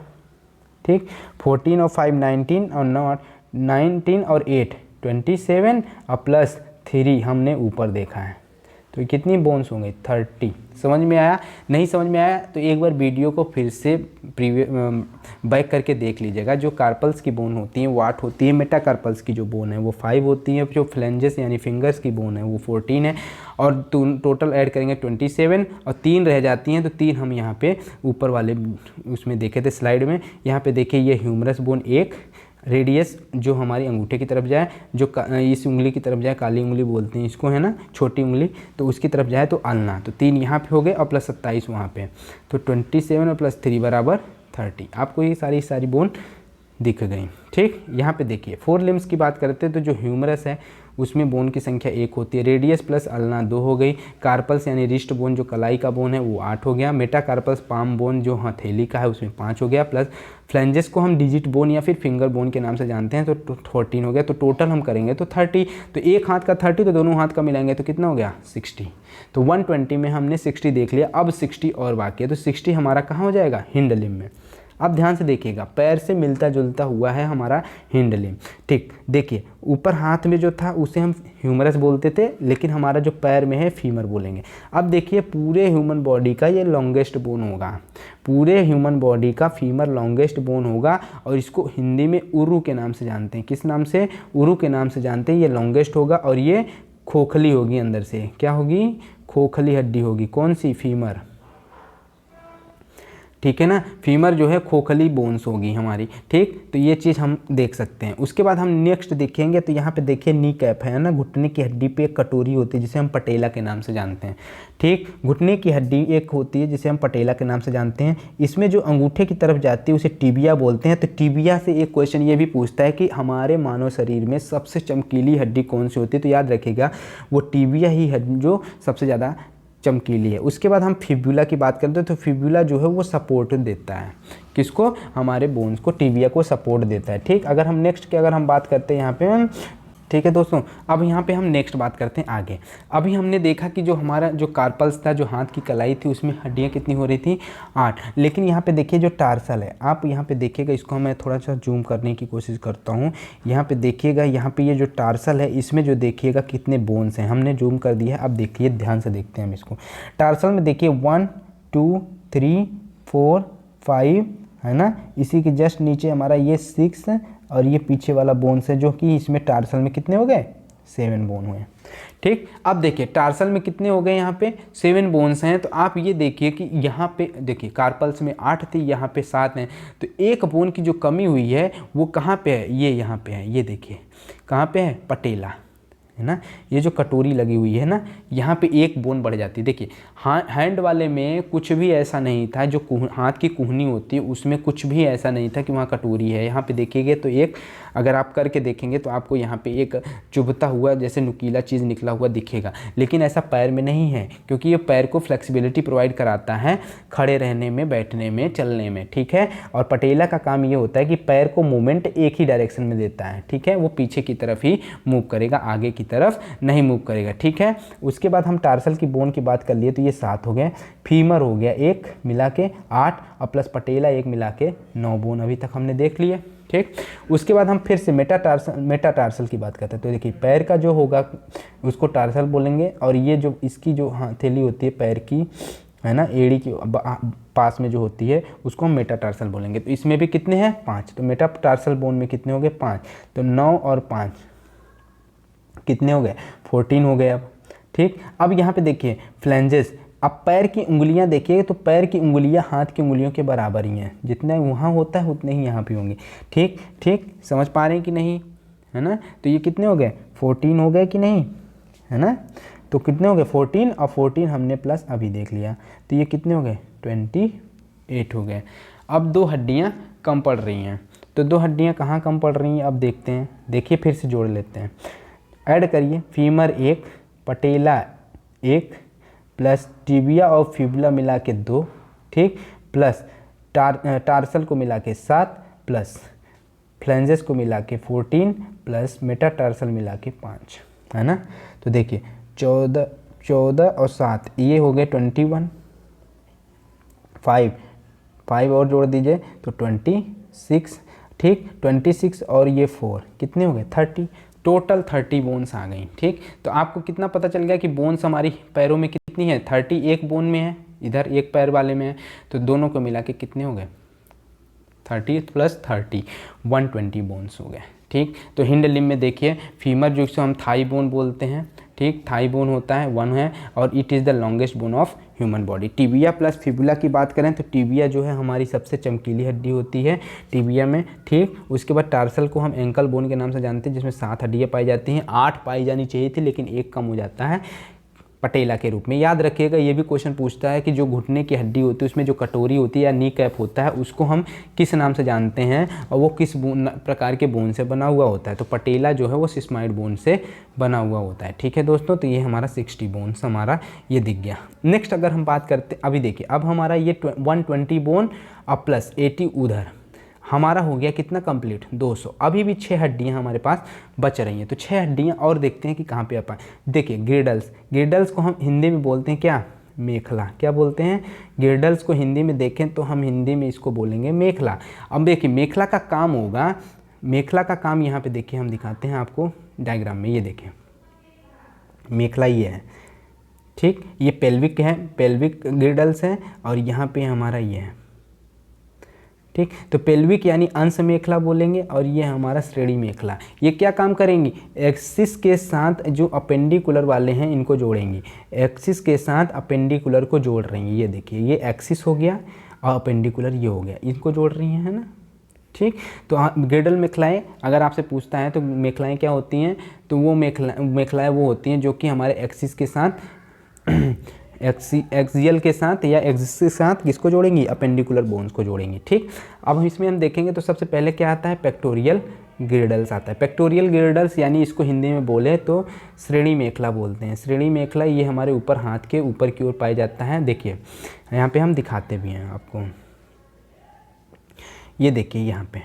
ठीक, 14 और 5 19 और 19 और 8 27 और प्लस 3 हमने ऊपर देखा है, तो कितनी बोन्स होंगे? 30। समझ में आया? नहीं समझ में आया तो एक बार वीडियो को फिर से बैक करके देख लीजिएगा। जो कार्पल्स की बोन होती हैं वो 8 होती है। मेटाकार्पल्स की जो बोन है वो 5 होती है। जो फ्लैंजेस यानी फिंगर्स की बोन है वो 14 है। और टोटल ऐड करेंगे 27 और 3 रह जाती हैं, तो 3 हम यहाँ पे ऊपर वाले उसमें देखे थे स्लाइड में। यहाँ पे देखिए ये ह्यूमरस बोन 1, रेडियस जो हमारी अंगूठे की तरफ जाए, जो इस उंगली की तरफ जाए, काली उंगली बोलते हैं इसको, है ना, छोटी उंगली, तो उसकी तरफ जाए तो अल्ना। तो 3 यहाँ पे हो गए और प्लस 27 वहाँ पे, तो 27 और प्लस 3 बराबर 30। आपको ये सारी बोन दिख गई। ठीक, यहाँ पे देखिए 4 लिम्स की बात करते हैं तो जो ह्यूमरस है उसमें बोन की संख्या 1 होती है। रेडियस प्लस अल्ना 2 हो गई। कार्पल्स यानी रिस्ट बोन जो कलाई का बोन है वो 8 हो गया। मेटाकार्पल्स पाम बोन जो हथेली का है उसमें 5 हो गया। प्लस फ्लेंजेस को हम डिजिट बोन या फिर फिंगर बोन के नाम से जानते हैं तो 14 हो गया। तो टोटल हम करेंगे तो 30। तो एक हाथ का 30 तो दोनों हाथ का मिलाएंगे तो कितना हो गया 60। तो 120 में हमने 60 देख लिया। अब 60 और बाकी है तो 60 हमारा कहाँ हो जाएगा, हिंड लिम्ब में। अब ध्यान से देखिएगा, पैर से मिलता जुलता हुआ है हमारा हिंड लिम्ब। ठीक, देखिए ऊपर हाथ में जो था उसे हम ह्यूमरस बोलते थे, लेकिन हमारा जो पैर में है फीमर बोलेंगे। अब देखिए पूरे ह्यूमन बॉडी का ये लॉन्गेस्ट बोन होगा, पूरे ह्यूमन बॉडी का फीमर लॉन्गेस्ट बोन होगा और इसको हिंदी में उरु के नाम से जानते हैं। किस नाम से, उरु के नाम से जानते हैं। ये लॉन्गेस्ट होगा और ये खोखली होगी अंदर से। क्या होगी, खोखली हड्डी होगी। कौन सी, फीमर। ठीक है ना, फीमर जो है खोखली बोन्स होगी हमारी। ठीक, तो ये चीज़ हम देख सकते हैं। उसके बाद हम नेक्स्ट देखेंगे तो यहाँ पे देखिए नी कैप है ना, घुटने की हड्डी पे एक कटोरी होती है जिसे हम पटेला के नाम से जानते हैं। ठीक, घुटने की हड्डी एक होती है जिसे हम पटेला के नाम से जानते हैं। इसमें जो अंगूठे की तरफ जाती है उसे टिबिया बोलते हैं। तो टिबिया से एक क्वेश्चन ये भी पूछता है कि हमारे मानव शरीर में सबसे चमकीली हड्डी कौन सी होती है, तो याद रखिएगा वो टिबिया ही है जो सबसे ज़्यादा चमकीली है। उसके बाद हम फिब्यूला की बात करते हैं तो फिब्यूला जो है वो सपोर्ट देता है किसको, हमारे बोन्स को, टिबिया को सपोर्ट देता है। ठीक, अगर हम नेक्स्ट की अगर हम बात करते हैं यहाँ पे, ठीक है दोस्तों, अब यहाँ पे हम नेक्स्ट बात करते हैं आगे। अभी हमने देखा कि जो हमारा जो कार्पल्स था, जो हाथ की कलाई थी, उसमें हड्डियाँ कितनी हो रही थी, 8। लेकिन यहाँ पे देखिए जो टार्सल है, आप यहाँ पे देखिएगा, इसको मैं थोड़ा सा जूम करने की कोशिश करता हूँ। यहाँ पे देखिएगा, यहाँ पे ये जो टार्सल है इसमें जो देखिएगा कितने बोन्स हैं, हमने जूम कर दिया है। अब देखिए ध्यान से देखते हैं हम इसको। टार्सल में देखिए 1 2 3 4 5 है ना, इसी के जस्ट नीचे हमारा ये 6 और ये पीछे वाला बोन्स है जो कि इसमें टार्सल में कितने हो गए, 7 बोन हुए। ठीक, अब देखिए टार्सल में कितने हो गए, यहाँ पे 7 बोन्स हैं। तो आप ये देखिए कि यहाँ पे देखिए कार्पल्स में 8 थी, यहाँ पे 7 हैं। तो एक बोन की जो कमी हुई है वो कहाँ पे है, ये यहाँ पे है। ये देखिए कहाँ पे है, पटेला है ना, ये जो कटोरी लगी हुई है ना, यहाँ पे एक बोन बढ़ जाती है। देखिए हैंड वाले में कुछ भी ऐसा नहीं था, जो हाथ की कुहनी होती है उसमें कुछ भी ऐसा नहीं था कि वहाँ कटोरी है। यहाँ पे देखिएगा तो एक, अगर आप करके देखेंगे तो आपको यहाँ पे एक चुभता हुआ जैसे नुकीला चीज़ निकला हुआ दिखेगा, लेकिन ऐसा पैर में नहीं है, क्योंकि ये पैर को फ्लेक्सिबिलिटी प्रोवाइड कराता है खड़े रहने में, बैठने में, चलने में। ठीक है, और पटेला का काम ये होता है कि पैर को मूवमेंट एक ही डायरेक्शन में देता है। ठीक है, वो पीछे की तरफ ही मूव करेगा, आगे की तरफ नहीं मूव करेगा। ठीक है, उसके बाद हम टार्सल की बोन की बात कर लिए तो ये 7 हो गए। फीमर हो गया एक मिला के 8 और प्लस पटेला एक मिला के 9 बोन अभी तक हमने देख लिए। ठीक, उसके बाद हम फिर से मेटाटार्सल की बात करते हैं। तो देखिए पैर का जो होगा उसको टार्सल बोलेंगे, और ये जो इसकी जो हथेली होती है पैर की है ना, एड़ी की पास में जो होती है उसको हम मेटाटार्सल बोलेंगे। तो इसमें भी कितने हैं, 5। तो मेटाटार्सल बोन में कितने हो गए, 5। तो 9 और 5 कितने हो गए, 14 हो गए अब। ठीक, अब यहाँ पे देखिए फ्लेंजेस। अब पैर की उंगलियां देखिए तो पैर की उंगलियां हाथ की उंगलियों के बराबर ही हैं, जितना वहाँ होता है उतने ही यहाँ पे होंगे। ठीक ठीक, समझ पा रहे हैं कि नहीं, है ना। तो ये कितने हो गए, 14 हो गए कि नहीं, है ना। तो कितने हो गए, 14 और 14 हमने प्लस अभी देख लिया, तो ये कितने हो गए, 28 हो गए। अब 2 हड्डियाँ कम पड़ रही हैं, तो 2 हड्डियाँ कहाँ कम पड़ रही हैं अब देखते हैं। देखिए फिर से जोड़ लेते हैं, ऐड करिए। फीमर 1, पटेला 1, प्लस टिबिया और फिबुला मिला के 2, ठीक, प्लस टार्सल को मिला के 7, प्लस फ्लेंजेस को मिला के 14, प्लस मेटाटार्सल मिला के 5, है ना। तो देखिए 14 और 7 ये हो गए 21, 5 और जोड़ दीजिए तो 26, ठीक, 26 और ये 4 कितने हो गए, 30। टोटल 30 बोन्स आ गई। ठीक, तो आपको कितना पता चल गया कि बोन्स हमारी पैरों में कितनी है, 30 एक बोन में है, इधर एक पैर वाले में है, तो दोनों को मिला के कितने हो गए, 30 प्लस 30 120 बोन्स हो गए। ठीक, तो हिंड लिम्ब में देखिए फीमर जो इसको हम थाई बोन बोलते हैं, ठीक, थाई बोन होता है 1 है, और it is the longest bone of human body. Tibia plus fibula की बात करें तो टिबिया जो है हमारी सबसे चमकीली हड्डी होती है टिबिया में। ठीक, उसके बाद टार्सल को हम एंकल बोन के नाम से जानते हैं, जिसमें 7 हड्डियाँ पाई जाती हैं, 8 पाई जानी चाहिए थी लेकिन 1 कम हो जाता है। पटेला के रूप में। याद रखिएगा, ये भी क्वेश्चन पूछता है कि जो घुटने की हड्डी होती है उसमें जो कटोरी होती है या नी कैप होता है उसको हम किस नाम से जानते हैं और वो किस प्रकार के बोन से बना हुआ होता है। तो पटेला जो है वो सिस्माइड बोन से बना हुआ होता है। ठीक है दोस्तों, तो ये हमारा 60 बोन्स हमारा ये दिख गया। नेक्स्ट अगर हम बात करते, अभी देखिए अब हमारा ये 120 बोन और प्लस 80 उधर, हमारा हो गया कितना कंप्लीट 200। अभी भी 6 हड्डियाँ हमारे पास बच रही हैं, तो 6 हड्डियाँ और देखते हैं कि कहाँ पे आ पाए। देखिए गिरडल्स, गिरडल्स को हम हिंदी में बोलते हैं क्या, मेखला। क्या बोलते हैं, गिरडल्स को हिंदी में देखें तो हम हिंदी में इसको बोलेंगे मेखला। अब देखिए मेखला का काम होगा, मेखला का काम यहाँ पे देखिए हम दिखाते हैं आपको डायग्राम में, ये देखें मेखला ये है, ठीक, ये पेल्विक है, पेल्विक गिरडल्स है और यहाँ पे हमारा ये है, ठीक। तो पेल्विक यानी अंश मेखला बोलेंगे और ये हमारा श्रेणी मेखला। ये क्या काम करेंगी, एक्सिस के साथ जो अपेंडिकुलर वाले हैं इनको जोड़ेंगी, एक्सिस के साथ अपेंडिकुलर को जोड़ रही हैं। ये देखिए ये एक्सिस हो गया और अपेंडिकुलर ये हो गया, इनको जोड़ रही हैं, है ना, ठीक। तो गिरडल मेखलाएँ अगर आपसे पूछता है तो मेखलाएँ क्या होती हैं, तो वो मेखलाएँ वो होती हैं जो कि हमारे एक्सिस के साथ एक्सियल के साथ या एक्सिस के साथ किसको जोड़ेंगी, अपेंडिकुलर बोन्स को जोड़ेंगी, ठीक। अब इसमें हम देखेंगे तो सबसे पहले क्या आता है, पेक्टोरियल गिरडल्स आता है। पेक्टोरियल गिरडल्स यानी इसको हिंदी में बोले तो श्रेणी मेखला बोलते हैं। श्रेणी मेखला ये हमारे ऊपर हाथ के ऊपर की ओर पाया जाता है। देखिए यहाँ पे हम दिखाते भी हैं आपको, ये देखिए यहाँ पे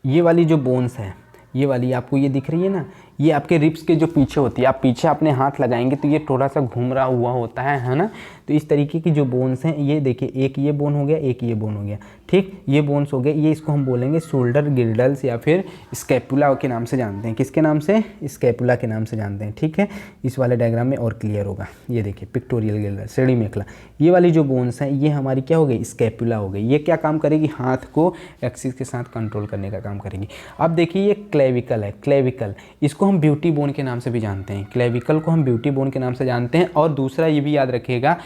ये वाली जो बोन्स है, ये वाली आपको ये दिख रही है ना, ये आपके रिब्स के जो पीछे होती है, आप पीछे अपने हाथ लगाएंगे तो ये थोड़ा सा घूम रहा हुआ होता है ना। तो इस तरीके की जो बोन्स हैं, ये देखिए एक ये बोन हो गया, एक ये बोन हो गया, ठीक, ये बोन्स हो गए, ये इसको हम बोलेंगे शोल्डर गिरडल्स या फिर स्कैपुला के नाम से जानते हैं। किसके नाम से, स्कैपुला के नाम से जानते हैं, ठीक है। इस वाले डायग्राम में और क्लियर होगा। ये देखिए पिक्टोरियल गिरडल, श्रेणी मेखला, ये वाली जो बोन्स हैं ये हमारी क्या हो गई, स्कैपुला हो गई। ये क्या काम करेगी, हाथ को एक्सिस के साथ कंट्रोल करने का काम करेगी। अब देखिए ये क्लेविकल है, क्लेविकल इसको हम ब्यूटी बोन के नाम से भी जानते हैं, क्लेविकल को हम ब्यूटी बोन के नाम से जानते हैं। और दूसरा ये भी याद रखिएगा,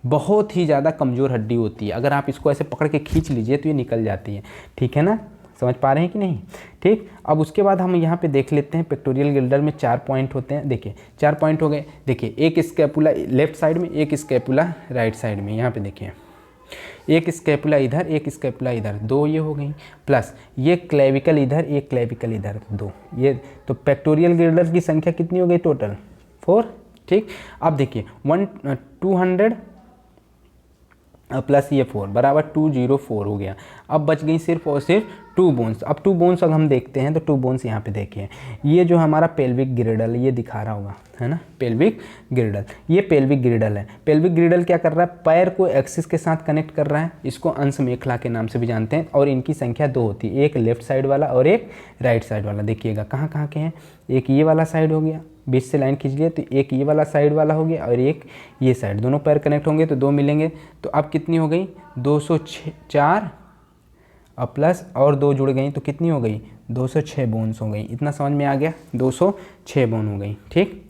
बहुत ही ज़्यादा कमज़ोर हड्डी होती है, अगर आप इसको ऐसे पकड़ के खींच लीजिए तो ये निकल जाती है, ठीक है ना, समझ पा रहे हैं कि नहीं, ठीक। अब उसके बाद हम यहाँ पे देख लेते हैं पेक्टोरियल गिरडल में 4 पॉइंट होते हैं। देखिए 4 पॉइंट हो गए, देखिए एक स्कैपुला लेफ्ट साइड में, एक स्कैपुला राइट साइड में, यहाँ पे देखिए एक स्कैपुला इधर, एक स्कैपुला इधर, 2 ये हो गई, प्लस ये क्लेविकल इधर, एक क्लेविकल इधर, 2 ये। तो पेक्टोरियल गिरडल की संख्या कितनी हो गई टोटल, 4, ठीक। अब देखिए 200 प्लस ये 4 बराबर 204 हो गया। अब बच गई सिर्फ और सिर्फ 2 बोन्स। अब 2 बोन्स अगर हम देखते हैं तो 2 बोन्स यहाँ पे देखिए, ये जो हमारा पेल्विक गिरडल ये दिखा रहा होगा, है ना, पेल्विक गिरडल, ये पेल्विक गिरडल है। पेल्विक गिरडल क्या कर रहा है, पैर को एक्सिस के साथ कनेक्ट कर रहा है, इसको अंश मेखला के नाम से भी जानते हैं। और इनकी संख्या 2 होती है, एक लेफ्ट साइड वाला और एक राइट साइड वाला। देखिएगा कहाँ कहाँ के हैं, एक ये वाला साइड हो गया, बीच से लाइन खींच लिए तो एक ये वाला साइड वाला हो गया और एक ये साइड, दोनों पैर कनेक्ट होंगे तो 2 मिलेंगे। तो अब कितनी हो गई, 204 और प्लस और 2 जुड़ गई तो कितनी हो गई, 206 बोन्स हो गई। इतना समझ में आ गया, 206 बोन हो गई, ठीक।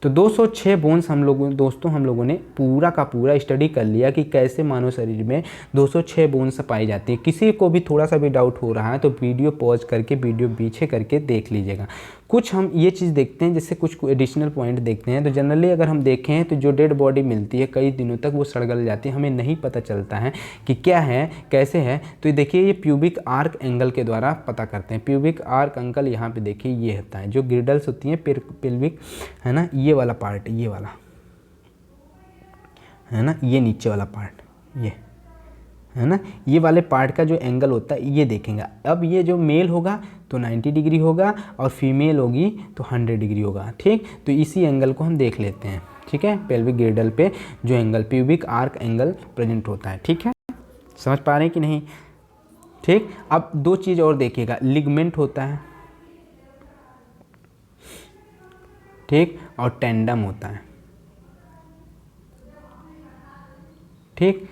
तो 206 बोन्स हम लोगों ने पूरा का पूरा स्टडी कर लिया कि कैसे मानव शरीर में 206 बोन्स पाई जाती है। किसी को भी थोड़ा सा भी डाउट हो रहा है तो वीडियो पॉज करके वीडियो पीछे करके देख लीजिएगा। कुछ हम ये चीज़ देखते हैं, जैसे कुछ एडिशनल पॉइंट देखते हैं। तो जनरली अगर हम देखें तो जो डेड बॉडी मिलती है कई दिनों तक वो सड़गल जाती है, हमें नहीं पता चलता है कि क्या है कैसे है। तो देखिए ये प्यूबिक आर्क एंगल के द्वारा पता करते हैं। प्यूबिक आर्क एंगल यहाँ पे देखिए ये होता है, जो गिरडल्स होती हैं पेल्विक, है ना, ये वाला पार्ट, ये वाला है ना, ये नीचे वाला पार्ट, ये है ना, ये वाले पार्ट का जो एंगल होता है ये देखेंगे। अब ये जो मेल होगा तो 90 डिग्री होगा और फीमेल होगी तो 100 डिग्री होगा, ठीक। तो इसी एंगल को हम देख लेते हैं, ठीक है। पेल्विक गिरडल पे जो angle pubic arc angle present होता है, ठीक है, समझ पा रहे हैं कि नहीं, ठीक। अब 2 चीज़ और देखिएगा, लिगमेंट होता है, ठीक, और टेंडम होता है, ठीक।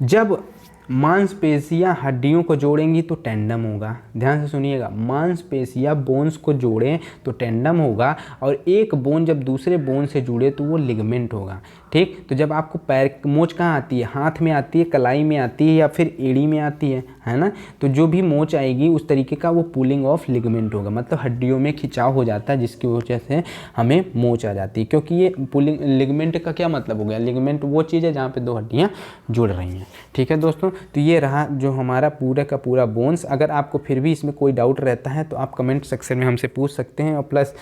जब मांसपेशियां हड्डियों को जोड़ेंगी तो टेंडम होगा। ध्यान से सुनिएगा, मांसपेशियां बोन्स को जोड़ें तो टेंडम होगा, और एक बोन जब दूसरे बोन से जुड़े तो वो लिगामेंट होगा। ठीक, तो जब आपको पैर मोच कहाँ आती है, हाथ में आती है, कलाई में आती है, या फिर एड़ी में आती है ना, तो जो भी मोच आएगी उस तरीके का वो पुलिंग ऑफ लिगामेंट होगा, मतलब हड्डियों में खिंचाव हो जाता है जिसकी वजह से हमें मोच आ जाती है। क्योंकि ये पुलिंग लिगामेंट का क्या मतलब हो गया, लिगामेंट वो चीज़ है जहाँ पे दो हड्डियाँ जुड़ रही हैं। ठीक है दोस्तों, तो ये रहा जो हमारा पूरा का पूरा बोन्स। अगर आपको फिर भी इसमें कोई डाउट रहता है तो आप कमेंट सेक्शन में हमसे पूछ सकते हैं, और प्लस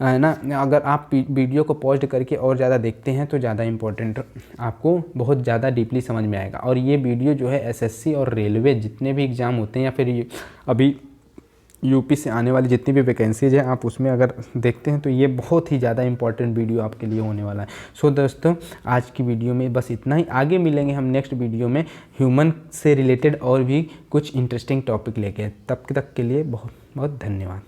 ना अगर आप वीडियो को पॉज करके और ज़्यादा देखते हैं तो ज़्यादा इंपॉर्टेंट आपको बहुत ज़्यादा डीपली समझ में आएगा। और ये वीडियो जो है एसएससी और रेलवे जितने भी एग्ज़ाम होते हैं, या फिर अभी यूपी से आने वाली जितनी भी वैकेंसीज हैं, आप उसमें अगर देखते हैं तो ये बहुत ही ज़्यादा इंपॉर्टेंट वीडियो आपके लिए होने वाला है। सो दोस्तों, आज की वीडियो में बस इतना ही। आगे मिलेंगे हम नेक्स्ट वीडियो में ह्यूमन से रिलेटेड और भी कुछ इंटरेस्टिंग टॉपिक लेके। तब तक के लिए बहुत बहुत धन्यवाद।